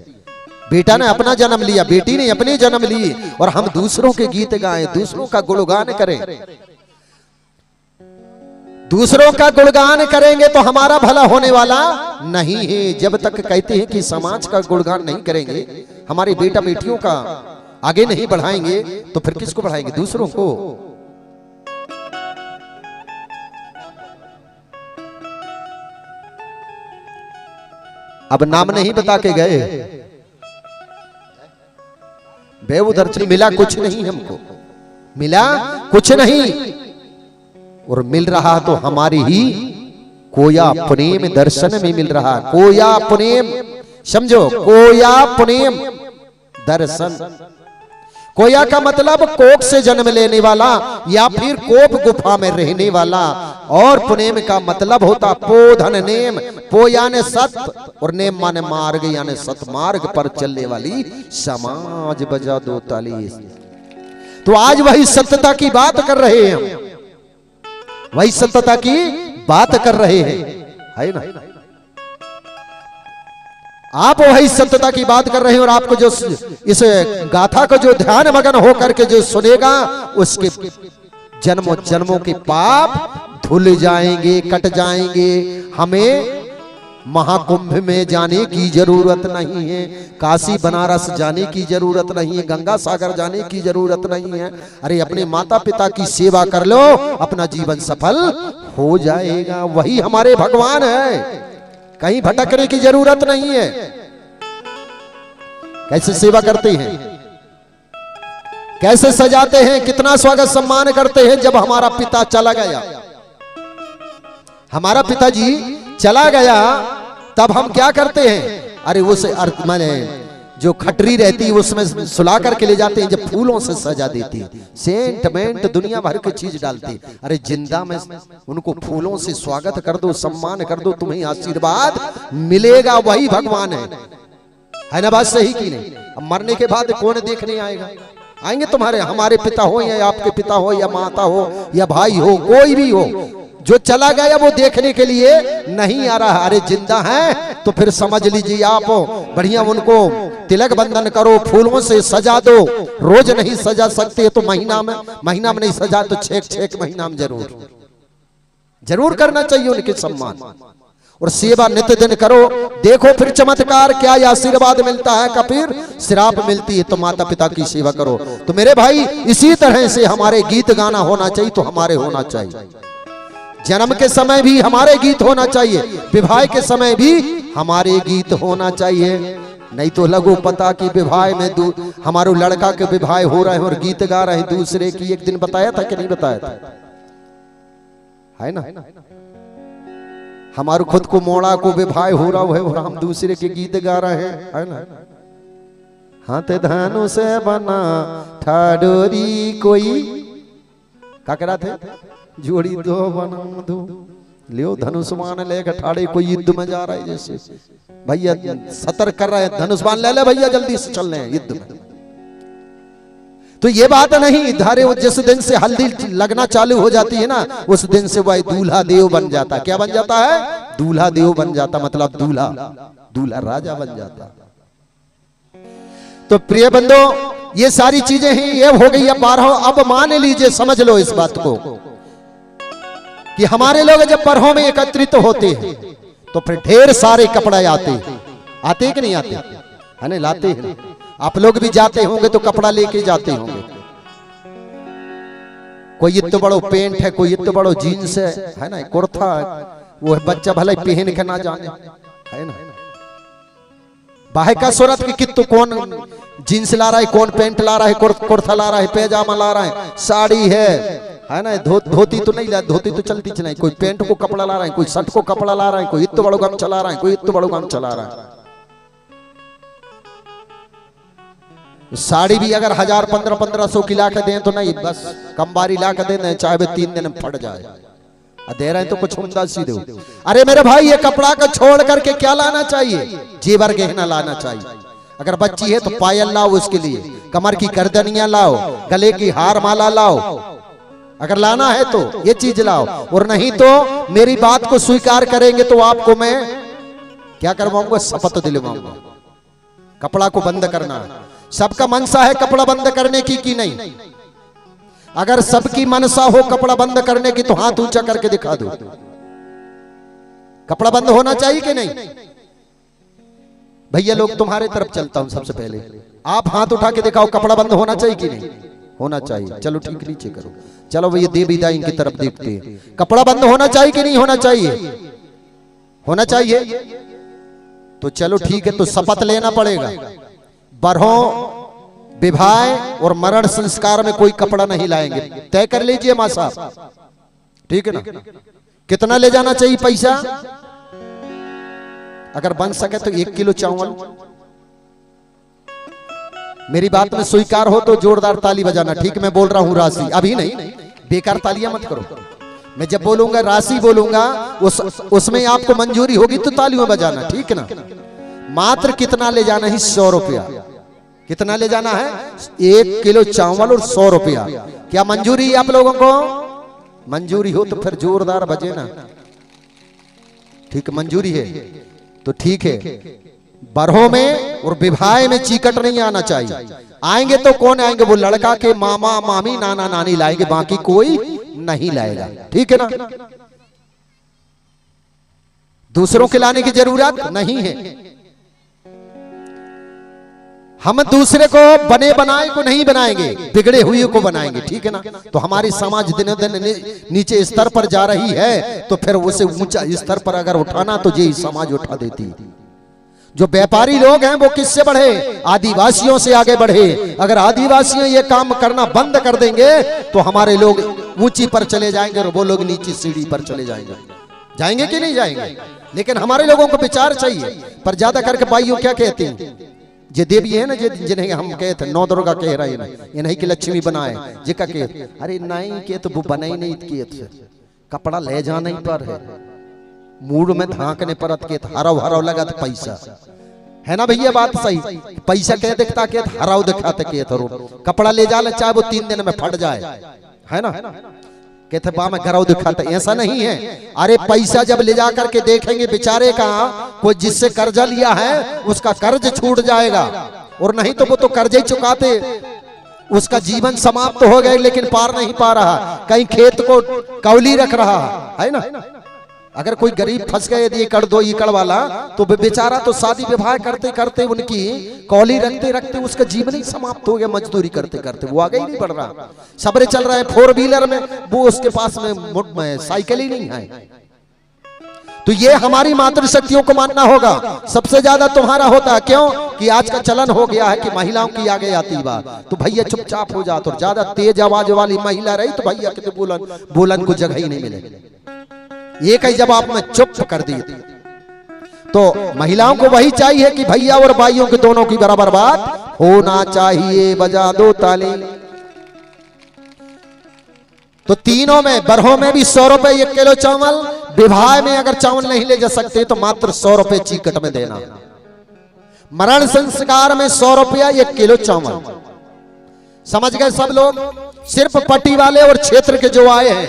बेटा ने अपना जन्म लिया, बेटी ने अपने जन्म लिए, और हम दूसरों के गीत गाएं, दूसरों का गुणगान करें। दूसरों का गुणगान करेंगे तो हमारा भला होने वाला नहीं है। जब तक कहते हैं कि समाज का गुणगान नहीं करेंगे, हमारी बेटा बेटियों का आगे नहीं बढ़ाएंगे, तो फिर किसको बढ़ाएंगे? दूसरों को। अब नाम नहीं बता के गए, बे उधर से मिला कुछ नहीं, हमको मिला कुछ नहीं, और मिल रहा तो हमारी ही कोया प्रेम दर्शन में मिल रहा। कोया प्रेम समझो, कोया प्रेम दर्शन। कोया का मतलब कोक से जन्म लेने वाला या फिर कोप गुफा में रहने वाला, और प्रेम का मतलब होता पोधन नेम। पो यानी सत्य और नेम माने मार्ग, यानी सतमार्ग पर चलने वाली समाज। बजा दो ताली। तो आज वही सत्यता की बात कर रहे हैं हम, वही सत्यता की बात कर रहे हैं, है ना? आप वही सत्यता की बात कर रहे हैं, और आपको जो इस गाथा को जो ध्यान मगन होकर के जो सुनेगा, उसके जन्मों जन्मों के पाप धुल जाएंगे, कट जाएंगे। हमें महाकुंभ में जाने की जरूरत नहीं है, काशी बनारस जाने की जरूरत नहीं है, गंगा सागर जाने की जरूरत नहीं है। अरे अपने माता पिता की सेवा कर लो, अपना जीवन सफल हो जाएगा। वही हमारे भगवान है, कहीं भटकने की जरूरत नहीं है। कैसे सेवा करते हैं, कैसे सजाते हैं, कितना स्वागत सम्मान करते हैं। जब हमारा पिता चला गया, हमारा पिताजी चला गया, तब हम क्या करते हैं? अरे उस अर्थ माने जो खटरी रहती है उसमें सुला करके ले जाते हैं, जब फूलों से सजा देती है, सेंटमेंट दुनिया भर की चीज डालती। अरे जिंदा में उनको फूलों से स्वागत कर दो, सम्मान कर दो, तुम्हें आशीर्वाद मिलेगा। वही भगवान है ना? बात सही की नहीं? अब मरने के बाद कौन देखने आएगा? आएंगे तुम्हारे, हमारे पिता हो या आपके पिता हो या माता हो या भाई हो, कोई भी हो। जो चला गया वो देखने के लिए नहीं आ रहा। अरे जिंदा है तो फिर समझ लीजिए आप, बढ़िया उनको तिलक बंधन करो, फूलों से सजा दो। रोज नहीं सजा सकते तो महीना में नहीं सजा तो 6 महीना में जरूर करना चाहिए उनके सम्मान और सेवा नित्य दिन करो। देखो फिर चमत्कार क्या आशीर्वाद मिलता है, कबीर श्राप मिलती है। तो माता पिता की सेवा करो। तो मेरे भाई इसी तरह से हमारे गीत गाना होना चाहिए, तो हमारे होना चाहिए। जन्म के समय भी हमारे गीत होना चाहिए, विवाह के समय भी हमारे गीत होना चाहिए। नहीं तो लगो पता कि विवाह में हमारो लड़का के विवाह हो रहे हैं और गीत गा रहे हैं दूसरे की। एक दिन बताया था कि नहीं बताया था? है ना, हमारे खुद को मोड़ा को विवाह हो रहा है और हम दूसरे के गीत गा रहे हैं, है ना। हाथ धानु से बना ठाडोरी कोई क्या करा थे, जोड़ी दो बना दो, लियो धनुष्मान लेकर ठाड़े कोई युद्ध में जा रहा है। जैसे भैया सतर्क कर रहा है, धनुष्मान ले ले भैया, जल्दी से चल रहे हैं युद्ध में। तो ये बात नहीं, धारे जिस दिन से हल्दी लगना चालू हो जाती है ना, उस दिन से वह दूल्हा देव बन जाता। क्या बन जाता है? दूल्हा देव बन जाता, मतलब दूल्हा राजा बन जाता। तो प्रिय बंदो, ये सारी चीजें ही ये हो गई। अब 12 अब मान लीजिए, समझ लो इस बात को कि हमारे लोग जब बरहों में एकत्रित होते हैं तो फिर ढेर सारे कपड़े आते कि नहीं आते, है ना, लाते हैं। आप लोग भी जाते होंगे तो कपड़ा लेके जाते होंगे। कोई इतना बड़ो पेंट है, कोई इतना बड़ो जीन्स है ना, कुर्ता, वो बच्चा भले पहन के ना जाने, है ना। बाहे का सूरत की कितु कौन जीन्स ला रहा है, कौन पेंट ला रहा है, कुर्ता ला रहा है, पैजामा ला रहा है, साड़ी है ना, धोती तो नहीं ला, धोती तो चलती नहीं। कोई पेंट को कपड़ा ला रहा है, कोई शर्ट को कपड़ा ला रहा है, कोई इतना बड़ो गम चला रहा है, कोई इतना बड़ो गम चला रहा है। साड़ी भी अगर 1000-1500 की ला के दें तो नहीं, बस कमबारी ला के दें, चाहे वे 3 दिन में फट जाए। दे रहे हैं तो कुछ उम्दा सी दो। अरे मेरे भाई, ये कपड़ा को छोड़ करके क्या लाना चाहिए? जेवर गहना लाना चाहिए। अगर बच्ची है तो पायल लाओ, उसके लिए कमर की गर्दनियां लाओ, गले की हार माला लाओ, अगर लाना है तो ये चीज लाओ। और नहीं तो मेरी बात को स्वीकार करेंगे तो आपको मैं क्या करवाऊंगा? शपथ दिलवाऊंगा। कपड़ा को बंद करना है। सबका मनसा है कपड़ा बंद करने की नहीं? अगर सबकी मनसा हो कपड़ा बंद करने की तो हाथ ऊंचा करके दिखा दो। कपड़ा बंद होना चाहिए कि नहीं? भैया लोग तुम्हारे तरफ चलता हूं, सबसे पहले आप हाथ उठा के दिखाओ, कपड़ा बंद होना चाहिए कि नहीं? होना चाहिए। चलो ठीक, नीचे करो। चलो भैया देवी दाई की तरफ देखते हैं, कपड़ा बंद होना चाहिए कि नहीं होना चाहिए? होना चाहिए। तो चलो ठीक है, तो शपथ लेना पड़ेगा। बरहों, विवाह और मरण संस्कार में कोई कपड़ा नहीं लाएंगे। तय कर लीजिए मां साहब, ठीक है ना? कितना ले जाना चाहिए पैसा? अगर बन सके तो 1 किलो चावल। मेरी बात में स्वीकार हो तो जोरदार ताली बजाना। ठीक, मैं बोल रहा हूं राशि, अभी नहीं, बेकार तालियां मत करो। मैं जब बोलूंगा राशि बोलूंगा, उसमें आपको मंजूरी होगी तो तालियां बजाना, ठीक है ना? मात्र कितना ले जाना है? 100 रुपया। कितना ले जाना है? 1 किलो चावल और 100 रुपया। क्या मंजूरी है आप लोगों को? मंजूरी हो तो फिर जोरदार बजे ना। ठीक, मंजूरी है तो ठीक है। बरहों में और विवाह में चीकट नहीं आना चाहिए। आएंगे तो कौन आएंगे? वो लड़का के मामा मामी नाना नानी लाएंगे, बाकी कोई नहीं लाएगा, ठीक है ना? दूसरों के लाने की जरूरत नहीं है। हम दूसरे को बने बनाए को नहीं बनाएंगे, बिगड़े हुए को बनाएंगे, ठीक है ना? तो हमारी समाज दिन दिन नीचे स्तर पर जा रही है, तो फिर उसे ऊंचा स्तर पर अगर उठाना तो यही समाज उठा देती। जो व्यापारी लोग हैं वो किससे बढ़े? आदिवासियों से आगे बढ़े। अगर आदिवासी ये काम करना बंद कर देंगे तो हमारे लोग ऊंची पर चले जाएंगे और वो लोग नीचे सीढ़ी पर चले जाएंगे। जाएंगे कि नहीं जाएंगे? लेकिन हमारे लोगों को विचार चाहिए। पर ज्यादा करके भाइयों क्या कहते हैं? जे देवी है ना, जिन्हें हम कहते नौ दुर्गा कह रहे हैं, ये नहीं कि लक्ष्मी बनाए जिका के, अरे नहीं के तो वो बनाई नहीं के, कपड़ा ले जाना ही पर है, मूड में धाकने परत के हराव हराव लगा तो पैसा है ना भैया? बात सही। पैसा कह दिखता के हराव दिखाते के तो कपड़ा ले जाना चाहे वो 3 दिन में फट जाए, है ना? कहते बा में घराव दिखाते, ऐसा नहीं है। अरे पैसा जब ले जा करके देखेंगे बेचारे का, कोई जिससे कर्जा लिया है उसका कर्ज छूट जाएगा, और नहीं तो वो तो कर्ज ही चुकाते, उसका जीवन समाप्त हो गए लेकिन पार नहीं पा रहा, कहीं खेत को कौली रख रहा है ना? अगर कोई गरीब फंस गए 1 एकड़ 2 एकड़ वाला, तो बेचारा तो शादी विवाह करते करते उनकी कौली रखते रखते उसका जीवन ही समाप्त हो गया। मजदूरी करते करते वो आगे ही नहीं बढ़ रहा। सबरे चल रहा है 4 व्हीलर में, वो उसके पास में साइकिल ही नहीं है। तो ये हमारी मातृशक्तियों को मानना होगा। सबसे ज्यादा तुम्हारा होता है, क्यों कि आज का चलन हो गया है कि महिलाओं की आगे आती बात, तो भैया चुपचाप हो जाओ। तो ज्यादा तेज आवाज वाली महिला रही तो भैया के बोलन को जगह ही नहीं मिलेगी। एक ही जवाब में चुप कर दी। तो महिलाओं को वही चाहिए कि भैया और भाइयों के दोनों की बराबर बात होना चाहिए। बजा दो ताली। तो तीनों में, बरहों में भी 100 रुपए 1 किलो चावल, विवाह में अगर चावल नहीं ले जा सकते तो मात्र 100 रुपए चीकट में देना। मरण संस्कार में 100 रुपया 1 किलो चावल। समझ गए सब लोग? सिर्फ पट्टी वाले और क्षेत्र के जो आए हैं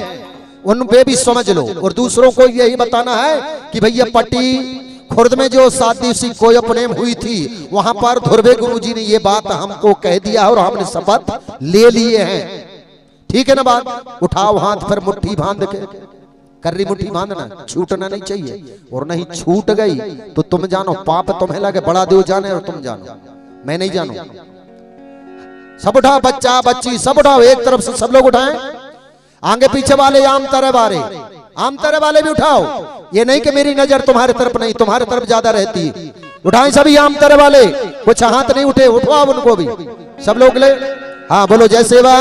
उन पे भी समझ लो। और दूसरों को यही बताना है कि भैया पट्टी खुर्द में जो 7 दिवसीय कोई अपने हुई थी, वहां पर धुर्वे गुरुजी ने ये बात हमको कह दिया और हमने शपथ ले लिए हैं। ठीक है ना बात? उठाओ हाथ, फिर मुट्ठी बांध के, कर्री मुट्ठी बांधना, छूटना नहीं चाहिए। और नहीं छूट गई तो तुम जानो पाप तुम्हें लगे, बड़ा देव जाने और तुम जानो, मैं नहीं जानू। सब उठाओ, बच्चा बच्ची सब उठाओ, एक तरफ से सब लोग उठाएं। आगे पीछे वाले आम तरह वाले भी उठाओ। ये नहीं कि मेरी नजर तुम्हारे तरफ नहीं, तुम्हारे तरफ ज्यादा रहती है। उठाएं सभी आम तरह वाले। कुछ हाथ नहीं उठे, उठवाओ उनको भी सब लोग ले। हाँ बोलो जय सेवा।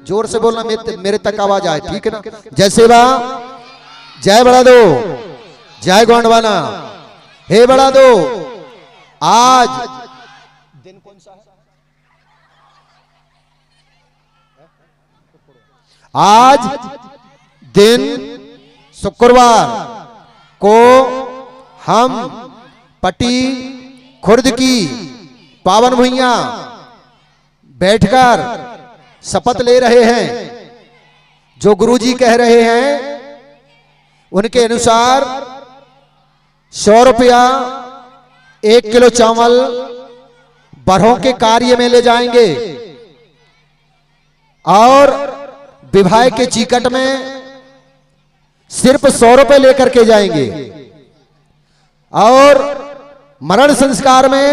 जोर से बोलना, मेरे तक आवाज आए, ठीक है ना? जय सेवा, जय बड़ा दो, जय गोंडवाना, हे बड़ा दो। आज दिन कौन सा है? आज दिन शुक्रवार को हम पट्टी खुर्द की पावन भुइयां बैठकर शपथ ले रहे हैं। जो गुरुजी कह रहे हैं उनके अनुसार 100 रुपया 1 किलो चावल बरहों के कार्य में ले जाएंगे और विवाह के चिकट में सिर्फ 100 रुपए लेकर के जाएंगे और मरण संस्कार में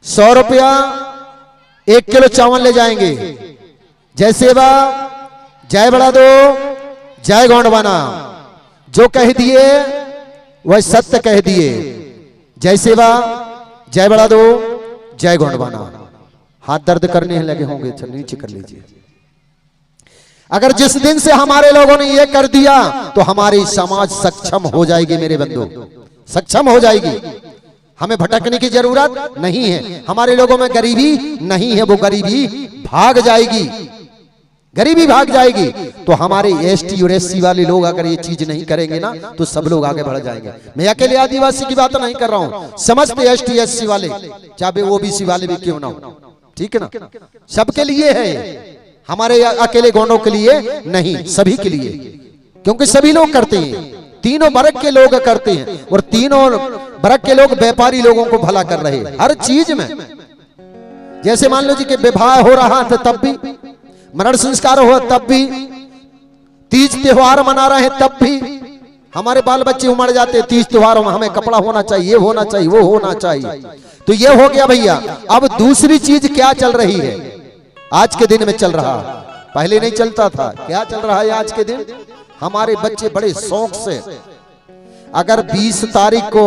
100 रुपया 1 किलो चावल ले जाएंगे। जय सेवा, जय बड़ा दो, जय गोंडवाना। जो कह दिए वह सत्य कह दिए। जय सेवा, जय बड़ा दो, जय गोंडवाना। हाथ दर्द करने लगे होंगे, चल नीचे कर लीजिए। अगर जिस दिन से हमारे लोगों ने यह कर दिया तो हमारी समाज सक्षम हो जाएगी मेरे बंधु, सक्षम हो जाएगी। हमें भटकने की जरूरत नहीं है। हमारे लोगों में गरीबी नहीं है, वो गरीबी भाग जाएगी, गरीबी भाग जाएगी। तो हमारे एसटी और एससी वाले लोग अगर ये चीज नहीं करेंगे ना तो सब लोग आगे बढ़ जाएंगे। मैं अकेले आदिवासी की बात नहीं कर रहा हूं, समस्त एसटी एससी वाले, चाहे ओबीसी वाले भी क्यों ना हो, ठीक है ना? सबके लिए है, हमारे अकेले गोंडों के लिए नहीं, सभी के लिए। क्योंकि सभी लोग करते हैं, तीनों वर्ग के लोग करते हैं और तीनों वर्ग के लोग व्यापारी लोगों को भला कर रहे हैं हर चीज में। जैसे मान लो जी कि विवाह हो रहा था तब भी, मरण संस्कार हो तब भी, तीज त्योहार मना रहे हैं तब भी, हमारे बाल बच्चे उमड़ जाते हैं तीज त्योहारों में, हमें कपड़ा होना चाहिए, ये होना चाहिए, वो होना चाहिए। तो ये हो गया भैया। अब दूसरी चीज क्या चल रही है आज के दिन में? चल रहा, पहले नहीं चलता था। क्या चल रहा है आज के दिन? हमारे बच्चे बड़े शौक से, अगर 20 तारीख को,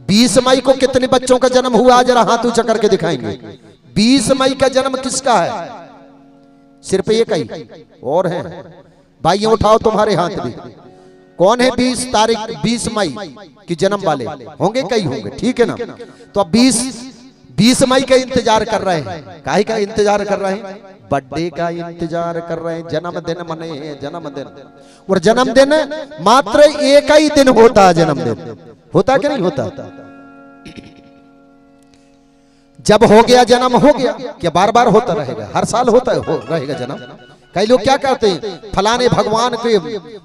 20 मई को कितने बच्चों का जन्म हुआ जरा हाथ ऊंचा करके दिखाएंगे। 20 मई का जन्म किसका है? सिर्फ एक ही और है भाइयों, उठाओ तुम्हारे हाथ भी। कौन है 20 तारीख 20 मई की जन्म वाले? होंगे, कई होंगे, ठीक है ना? तो अब 20 मई का इंतजार कर रहे हैं। काहे का इंतजार कर रहे हैं? बर्थडे का इंतजार कर रहे हैं। जन्मदिन मने हैं, जन्मदिन। और जन्मदिन मात्र एक ही दिन होता है। जन्मदिन होता कि नहीं होता? जब हो गया जन्म हो गया, क्या बार बार होता रहेगा? हर साल होता है, रहेगा जन्म। कई लोग क्या करते हैं, फलाने भगवान के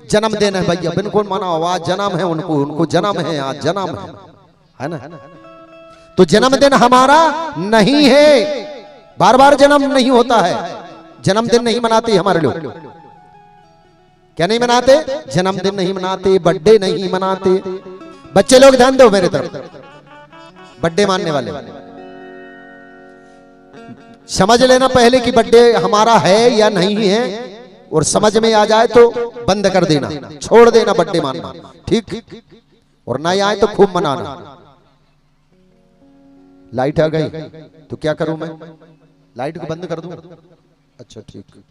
जन्मदिन है भैया, बिल्कुल मनाओ, आज जन्म है उनको जन्म है, आज जन्म है ना? तो जन्मदिन हमारा नहीं है, बार बार जन्म नहीं होता है, जन्मदिन नहीं मनाते हमारे लोग। क्या नहीं मनाते? जन्मदिन नहीं मनाते, बर्थडे नहीं मनाते। बच्चे लोग ध्यान दो मेरे तरफ, बर्थडे मानने वाले समझ लेना पहले कि बर्थडे हमारा है या नहीं है, और समझ में आ जाए तो बंद कर देना, छोड़ देना बर्थडे मानना, ठीक। और ना आए तो खूब मनाना। लाइट आ गई तो क्या करूं मैं, लाइट को बंद कर दूं? अच्छा ठीक।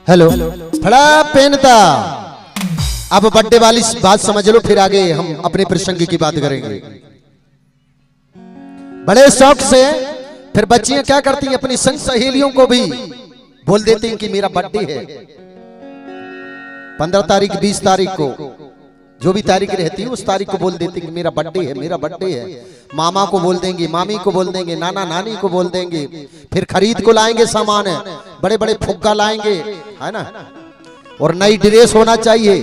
हेलो, फड़ा पहनता। अब बर्थडे वाली बात समझ लो, फिर आगे हम अपने प्रसंग की बात करेंगे। बड़े शौक से फिर बच्चियां क्या करती हैं, अपनी संग सहेलियों को भी बोल देती हैं कि मेरा बर्थडे है 15 तारीख 20 तारीख को, जो भी तारीख रहती है उस तारीख को बोल देती कि मेरा बर्थडे है, मेरा बर्थडे है। मामा को बोल देंगे, मामी को बोल देंगे, नाना नानी को बोल देंगे। फिर खरीद को लाएंगे सामान, बड़े बड़े फुग्गा लाएंगे, है ना। और नई ड्रेस होना चाहिए।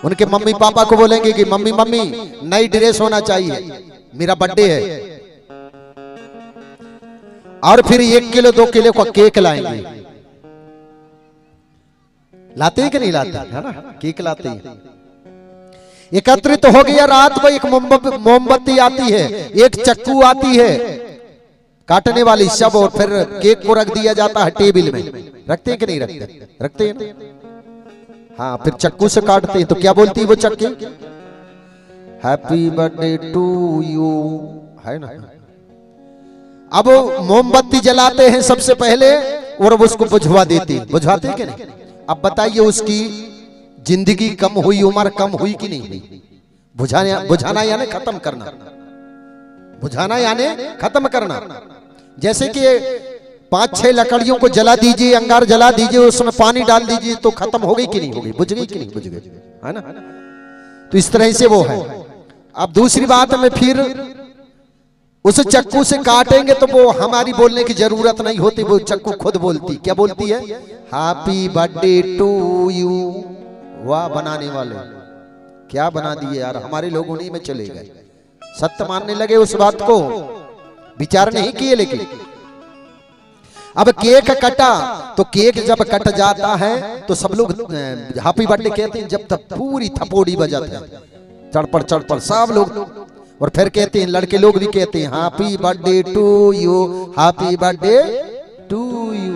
उनके मम्मी पापा को बोलेंगे कि मम्मी मम्मी नई ड्रेस होना चाहिए, मेरा बर्थडे है। और फिर 1 किलो 2 किलो का केक लाएंगे। लाते हैं कि नहीं लाते, है ना, केक लाते हैं। एकत्रित हो गया, रात को एक मोमबत्ती आती है, एक चक्कू आती है काटने वाली सब, और फिर केक को रख दिया जाता है टेबल में। रखते हैं कि नहीं रखते? रखते हैं। हाँ, फिर चक्कू से काटते हैं तो क्या बोलती है वो चक्की? हैप्पी बर्थडे टू यू, है ना। अब मोमबत्ती जलाते हैं सबसे पहले और अब उसको बुझवा देते, बुझवाते हैं कि नहीं? अब बताइए उसकी जिंदगी कम हुई, उम्र कम हुई कि नहीं हुई? बुझाना यानी खत्म करना, बुझाना यानी खत्म करना। जैसे कि 5-6 लकड़ियों को जला दीजिए, अंगार जला दीजिए, उसमें पानी डाल दीजिए तो खत्म हो गई कि नहीं हो गई? बुझ गई कि नहीं बुझ गई, है ना। तो इस तरह से वो है। अब दूसरी बात में फिर उस चक्कू से काटेंगे तो वो हमारी बोलने की जरूरत नहीं होती, वो चक्कू खुद बोलती। क्या बोलती है? Happy birthday to you. वाह, बनाने वाले क्या बना दिए यार, हमारे लोग उन्हीं में चले गए, सत्य मानने लगे, उस बात को विचार नहीं किए। लेकिन अब केक कटा तो केक जब कट जाता है तो सब लोग हैप्पी बर्थडे कहते हैं, जब तक पूरी थपोड़ी बजाते हैं, चढ़पड़ चढ़पड़ सब लोग। और फिर कहते हैं, लड़के लोग भी कहते हैं happy birthday to you, happy birthday to you,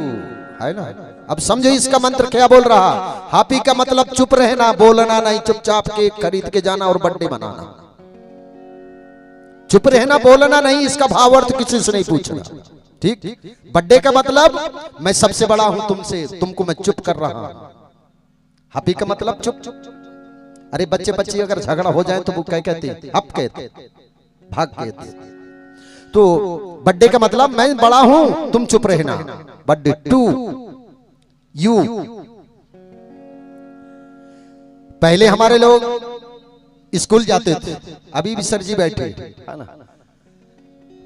है ना। अब समझो इसका मंत्र क्या बोल रहा। हैप्पी का मतलब चुप रहना, बोलना नहीं, चुपचाप केक खरीद के जाना और बर्थडे मनाना। चुप रहना, बोलना नहीं, इसका भावार्थ किसी से नहीं पूछना, ठीक। बर्थडे का मतलब मैं सबसे बड़ा हूं तुमसे, तुमको मैं चुप कर रहा हूं। हैप्पी का मतलब चुप। अरे बच्चे बच्चे अगर झगड़ा हो जाए तो वो क्या कहते हैं? हप कहते, भाग कहते। तो बर्थडे का मतलब मैं बड़ा हूं, तुम चुप रहना। Birthday to you. पहले हमारे लोग स्कूल जाते थे, अभी भी सर जी बैठे, है ना।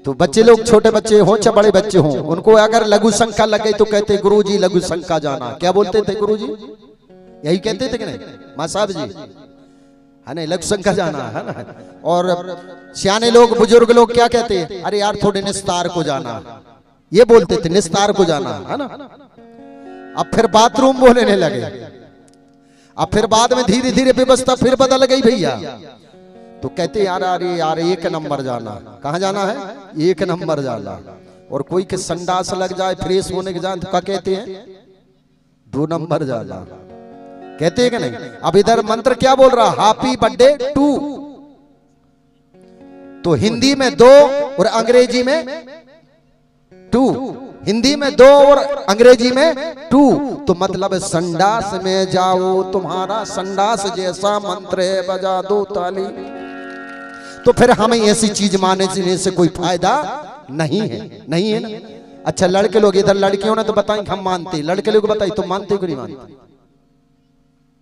तो बच्चे लोग, छोटे बच्चे हो चाहे बड़े बच्चे हो, उनको अगर लघु शंका लगे तो कहते गुरुजी लघु शंका जाना। क्या बोलते थे गुरुजी? यही कहते थे कि नहीं माँ साहब जी, है ना, लघु शंका जाना, है ना। और सियाने लोग, बुजुर्ग लोग क्या कहते हैं? अरे यार थोड़े निस्तार को जाना, ये बोलते थे, निस्तार को जाना, है ना। अब फिर बाथरूम बोलने लगे। अब फिर बाद में धीरे धीरे व्यवस्था फिर बदल गई भैया। तो कहते यार अरे यार 1 नंबर जाना। कहाँ जाना है? 1 नंबर जाना। और कोई के संडास लग जाए, फ्रेश होने के जाए तो क्या कहते हैं? 2 नंबर जाना कहते हैं कि नहीं। अब इधर मंत्र क्या बोल रहा? Happy birthday to. तो हिंदी में 2 और अंग्रेजी में 2। हिंदी में 2 और अंग्रेजी में 2। तो मतलब संडास में जाओ, तुम्हारा संडास जैसा मंत्र है, बजा दो ताली। तो फिर हमें ऐसी चीज मानने से कोई फायदा नहीं है, नहीं है ना। अच्छा लड़के लोग, इधर लड़कियों ने तो बताएं हम मानते, लड़के लोग बताइए तुम मानते हो कि नहीं मानते?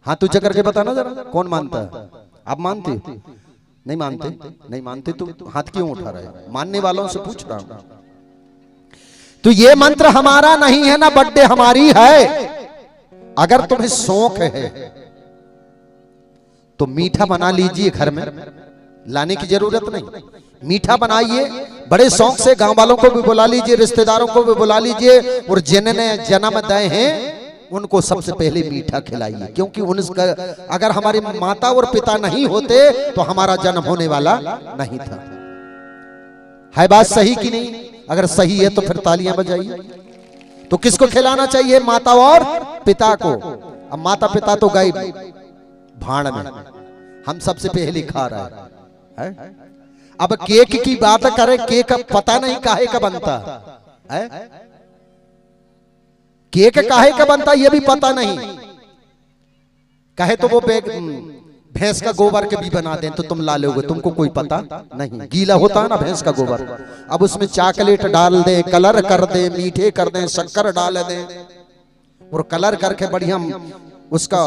हाथ ऊंचा करके बताना जरा, कौन मानता है? आप मानते हो? नहीं मानते? नहीं मानते तो हाथ क्यों उठा रहे? मानने वालों से पूछ रहा हूं। तो ये मंत्र हमारा नहीं है ना, बर्थडे हमारी है। अगर तुम्हें शौक है तो मीठा बना लीजिए, घर में लाने की जरूरत नहीं। मीठा बनाइए, बड़े शौक से गांव वालों को भी बुला लीजिए, रिश्तेदारों को भी बुला लीजिए, और जिन्होंने जन्म दिए हैं उनको सबसे पहले मीठा खिलाइए, क्योंकि उनका अगर हमारी माता और पिता नहीं होते तो हमारा जन्म होने वाला नहीं था। है बात सही कि नहीं? अगर सही है तो फिर तालियां बजाइए। तो किसको खिलाना चाहिए? माता और पिता को। अब माता पिता तो गए भाड़ में, हम सबसे पहले खा रहे हैं। अब केक की बात करें, केक पता नहीं काहे का बनता है, केक काहे का बनता ये भी पता नहीं। कहे तो वो भैंस का गोबर के भी बना दें तो तुम ला लोगे, तुमको कोई पता नहीं। गीला होता है ना भैंस का गोबर, अब उसमें चॉकलेट डाल दे, कलर कर दे, मीठे कर दे, शक्कर डाल दे, और कलर करके बढ़िया उसका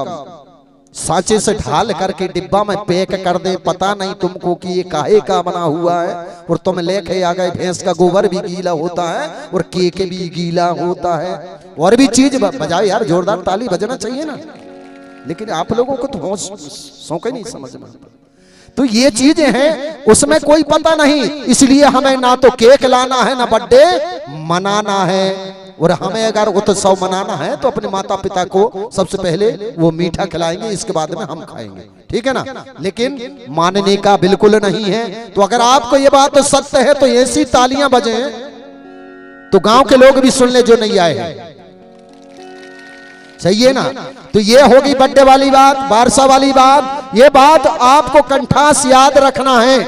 सांचे से ढाल करके डिब्बा में पैक कर दे। पता नहीं तुमको कि ये काहे का बना हुआ है, और तुम लेके आ गए। भैंस का गोबर भी गीला होता है और केक भी गीला होता है, और भी चीज बजाओ यार, जोरदार ताली बजना चाहिए ना। लेकिन आप लोगों को तो शौक ही नहीं समझ में। तो ये चीजें हैं, उसमें कोई पता नहीं, इसलिए हमें ना तो केक लाना है ना बर्थडे मनाना है। और हमें अगर उत्सव मनाना है तो अपने माता पिता को सबसे पहले वो मीठा खिलाएंगे, इसके बाद में हम खाएंगे, ठीक है ना। लेकिन मानने का बिल्कुल नहीं है। तो अगर आपको ये बात सत्य है तो ऐसी तालियां बजे तो गांव के लोग भी सुन ले जो नहीं आए हैं, सही है ना। तो ये होगी बर्थडे वाली बात, बारसा वाली बात। ये बात आपको कंठास याद रखना है,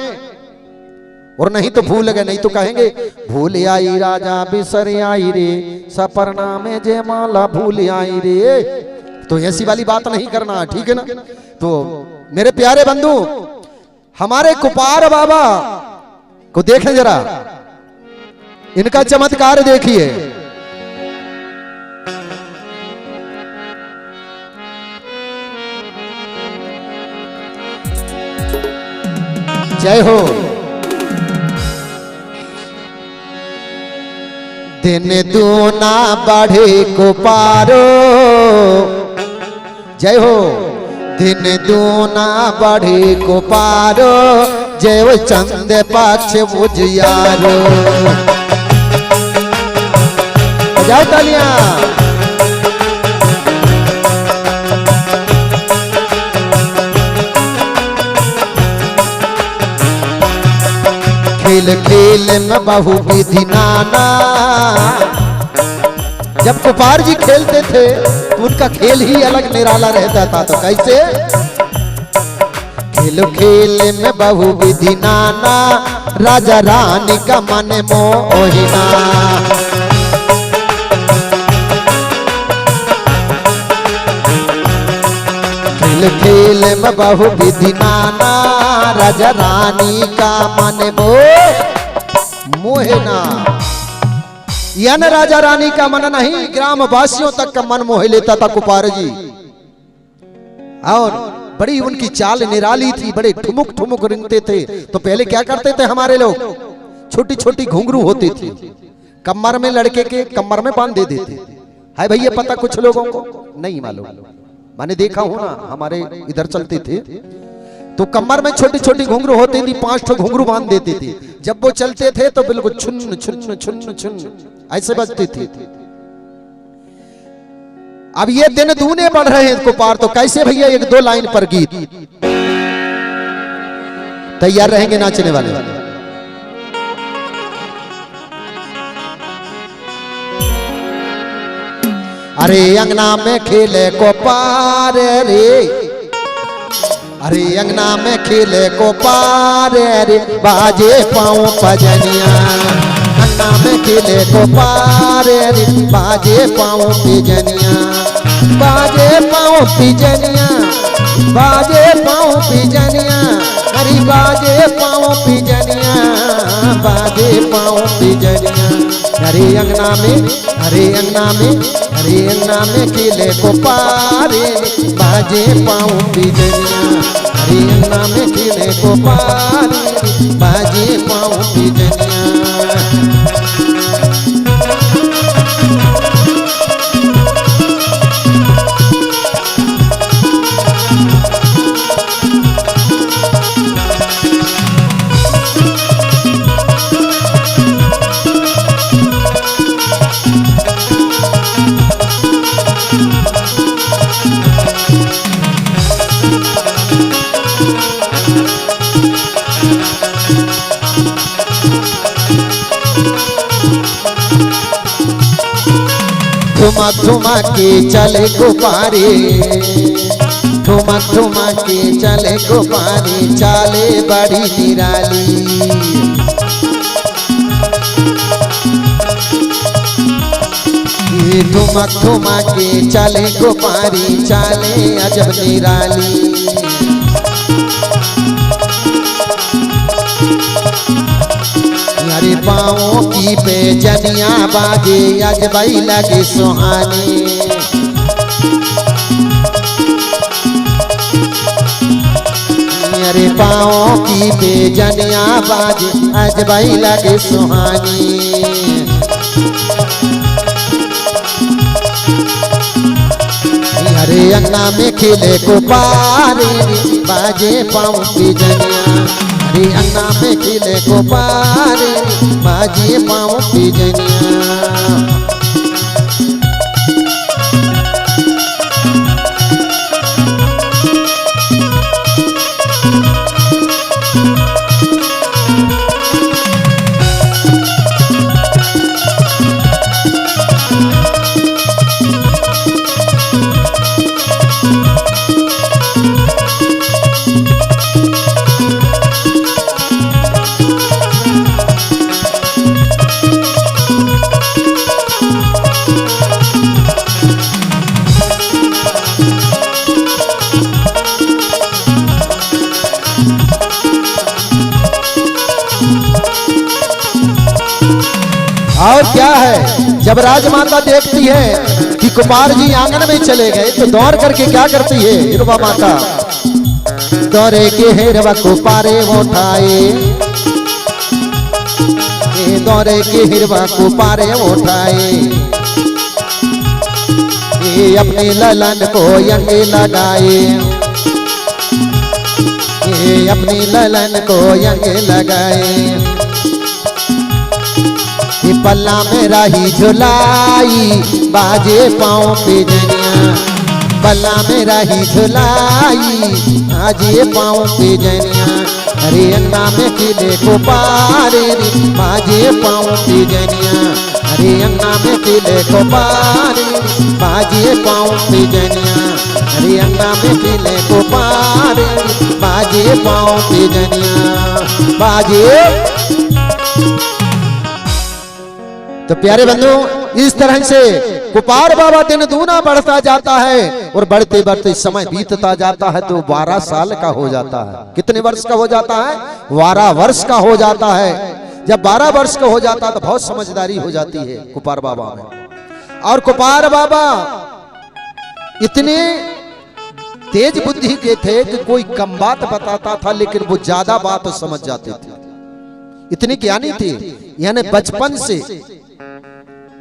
और नहीं तो भूल गए, नहीं तो कहेंगे भूल आई राजा बिसर आई रे, सपरना में जय माला भूल आई रे। तो ऐसी वाली बात नहीं करना, ठीक है ना। तो मेरे प्यारे बंधु, हमारे कुपार बाबा को देखें जरा, इनका चमत्कार देखिए। जय हो। दिन दूना बढ़े को पारो, जय हो। दिन दूना बढ़े को पारो, जय वो चंद पक्ष मुझियारो। बजाओ तालियां। खेल खेल में बहु विधि नाना। जब कुपार जी खेलते थे तो उनका खेल ही अलग निराला रहता था। तो कैसे? खेल खेल में बहु विधि नाना, राजा रानी का मन मोहिना। खेल खेल में बहु विधि नाना, राजा रानी का मन मोहना। यान राजा रानी का मन नहीं, ग्राम वासियों तक का मन मोह लेता था कुपार जी। और बड़ी उनकी चाल निराली थी, बड़े ठुमुक ठुमुक रिंगते थे। तो पहले क्या करते थे हमारे लोग, छोटी छोटी घुंघरू होती थी, कमर में लड़के के कमर में बांध दे देते। है भैया पता कुछ लोगों को नहीं मालूम, मैंने देखा हूं ना, हमारे इधर चलते थे तो कमर में छोटी छोटी घुंघरू होती थी, 5 घुंघरू बांध देते थे। जब वो चलते थे तो बिल्कुल छुन छुन छुन छुन ऐसे बजते थे। अब ये दिन दूने बढ़ रहे हैं कुपार, तो कैसे भैया 1-2 लाइन पर गीत तैयार रहेंगे नाचने वाले। अरे अंगना में खेले कुपार रे, अरे अंगना में खेले कुपार रे, बाजे पाँव पजनिया। अंगना में खेले कुपार रे, बाजे पाँव पिजनिया। बाजे पाँव पिजनिया, बाजे पाँव पिजनिया, अरे बाजे पाँव पिजनिया, बाजे पाँव पिजनिया। अरे अंगना में, अरे अंगना में, अरे अंगना में खेले कुपार रे, बाजे पाँव पिजनिया। अरे अंगना में खिले को पारी बाजे पाँव बिजनिया। ठुमा ठुमा के चले गुब्बारे, ठुमा ठुमा के चले गुब्बारे, चाले बड़ी निराली। ये ठुमा ठुमा के चले गुब्बारे, चाले अजब निराली। अरे पाँवों की पे जनिया बाजे अजबाई लगे सुहानी। अरे पाँवों की पे जनिया बाजे अजबाई लगे सुहानी। अरे अंगना में खिले को पारी बाजे पाँव की जनिया। अरे अंगना में खिले को पारी बाजे पाँव की जनिया। और क्या है, जब राजमाता देखती है कि कुमार जी आंगन में चले गए तो दौड़ करके क्या करती है हिरवा माता, दौड़े के हिरवा को पारे उठाए, दौड़े के हिरवा को पारे उठाए, ये अपने ललन को यंगे लगाए, ये अपने ललन को यंगे लगाए। पल्ला में राही झुलाई बाजे पाँव पे जनिया, पल्ला में राही झुलाई बाजे पाँव पे जनिया। अरे अंगना में खिले को पारे बाजे पाँव पे जनिया। अरे अंगना में खिले को पारे बाजे पाँव पे जनिया। अरे अंगना में खिले को पारे बाजे पाँव पे जनिया। बाजे तो प्यारे बंधु, इस तरह से कुपार बाबा दिन दूना बढ़ता जाता है और बढ़ते बढ़ते समय बीतता जाता है तो 12 साल का हो जाता है। कितने वर्ष का हो जाता है? 12 वर्ष का हो जाता है। जब 12 वर्ष का हो जाता है तो बहुत समझदारी हो जाती है कुपार बाबा में। और कुपार बाबा इतने तेज बुद्धि के थे कि कोई कम बात बताता था लेकिन वो ज्यादा बात समझ जाते थे। इतने ज्ञानी थे, यानी बचपन से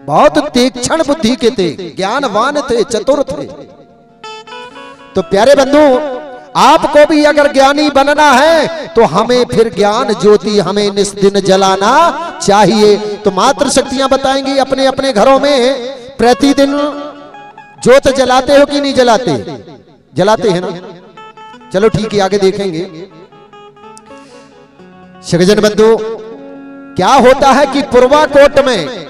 बहुत तीक्ष्ण बुद्धि के थे, ज्ञानवान थे, चतुर थे। तो प्यारे बंधु, आपको भी अगर ज्ञानी बनना है तो हमें फिर ज्ञान ज्योति हमें निस्दिन जलाना चाहिए। तो मात्र शक्तियां बताएंगी अपने अपने घरों में प्रतिदिन ज्योत जलाते हो कि नहीं जलाते? जलाते हैं ना? चलो ठीक है, आगे देखेंगे। सज्जन बंधु, क्या होता है कि पुरवाकोट में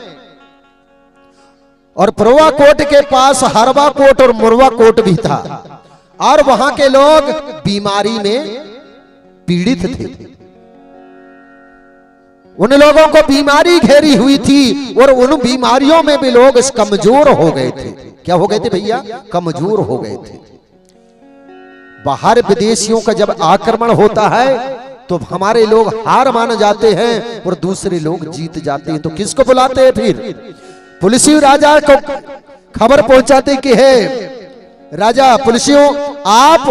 और पुरवाकोट के पास हरवाकोट और मुरवाकोट भी था और वहां के लोग बीमारी में पीड़ित थे। उन लोगों को बीमारी घेरी हुई थी और उन बीमारियों में भी लोग कमजोर हो गए थे। क्या हो गए थे भैया? कमजोर हो गए थे। बाहर विदेशियों का जब आक्रमण होता है तो हमारे लोग हार मान जाते हैं और दूसरे लोग जीत जाते हैं। तो किसको बुलाते हैं फिर? पुलिसियों राजा को खबर पहुंचाते कि है राजा, पुलिसियों आप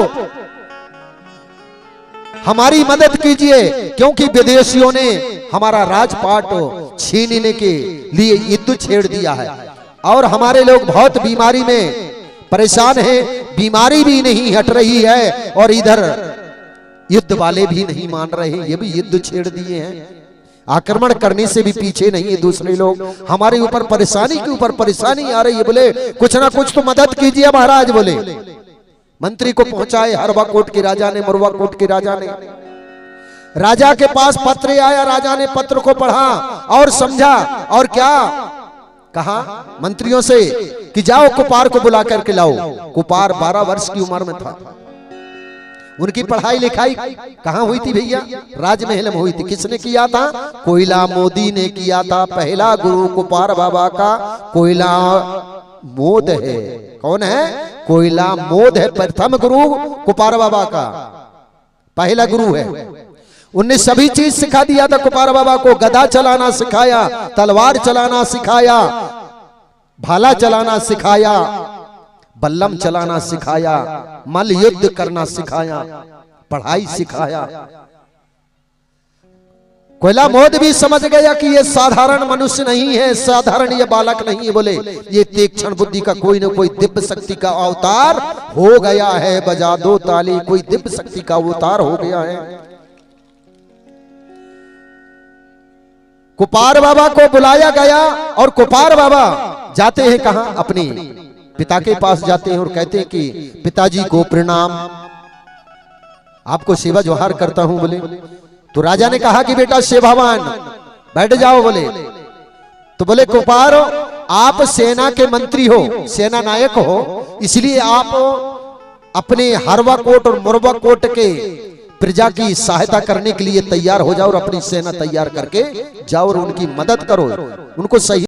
हमारी मदद कीजिए, क्योंकि विदेशियों ने हमारा राजपाट छीनने के लिए युद्ध छेड़ दिया है और हमारे लोग बहुत बीमारी में परेशान हैं। बीमारी भी नहीं हट रही है और इधर युद्ध वाले भी नहीं मान रहे, ये भी युद्ध छेड़ दिए हैं। आक्रमण करने से भी पीछे नहीं है दूसरे लोग, हमारे ऊपर परेशानी के ऊपर परेशानी आ रही है। बोले कुछ ना कुछ तो मदद कीजिए महाराज। बोले मंत्री को पहुंचाए हरवा कोट के राजा ने, मुरवा कोट के राजा ने। राजा के पास पत्र आया, राजा ने पत्र को पढ़ा और समझा और क्या कहा मंत्रियों से कि जाओ कुपार को बुला करके लाओ। कुपार 12 वर्ष की उम्र में था। उनकी पढ़ाई लिखाई कहां हुई थी भैया? राजमहल में हुई थी। किसने किया था? कोयला मोदी ने किया था। पहला गुरु कुपार बाबा का कोयला मोद है। कौन है? कोयला मोद है। प्रथम गुरु कुपार बाबा का पहला गुरु है। उनने सभी चीज सिखा दिया था कुपार बाबा को। गदा चलाना सिखाया, तलवार चलाना सिखाया, भाला चलाना सिखाया, बल्लम चलाना सिखाया, मल्ल युद्ध करना सिखाया, पढ़ाई सिखाया। कोयला मोद भी समझ गया कि ये साधारण मनुष्य नहीं है, साधारण ये बालक नहीं है। बोले ये तीक्ष्ण बुद्धि का कोई न कोई दिव्य शक्ति का अवतार हो गया है। बजा दो ताली, कोई दिव्य शक्ति का अवतार हो गया है। कुपार बाबा को बुलाया गया और कुपार बाबा जाते हैं कहां? अपने पिता के पास जाते हैं और कहते हैं कि पिताजी को प्रणाम, आपको सेवा जोहार करता हूं। बोले तो राजा ने कहा कि बेटा सेवावान बैठ जाओ। बोले तो बोले कुपार आप सेना के मंत्री हो, सेना नायक हो, इसलिए आप अपने हरवा कोट और मुरवा कोट के प्रजा की सहायता करने के लिए तैयार हो जाओ और अपनी सेना तैयार करके जाओ और उनकी मदद करो, उनको सही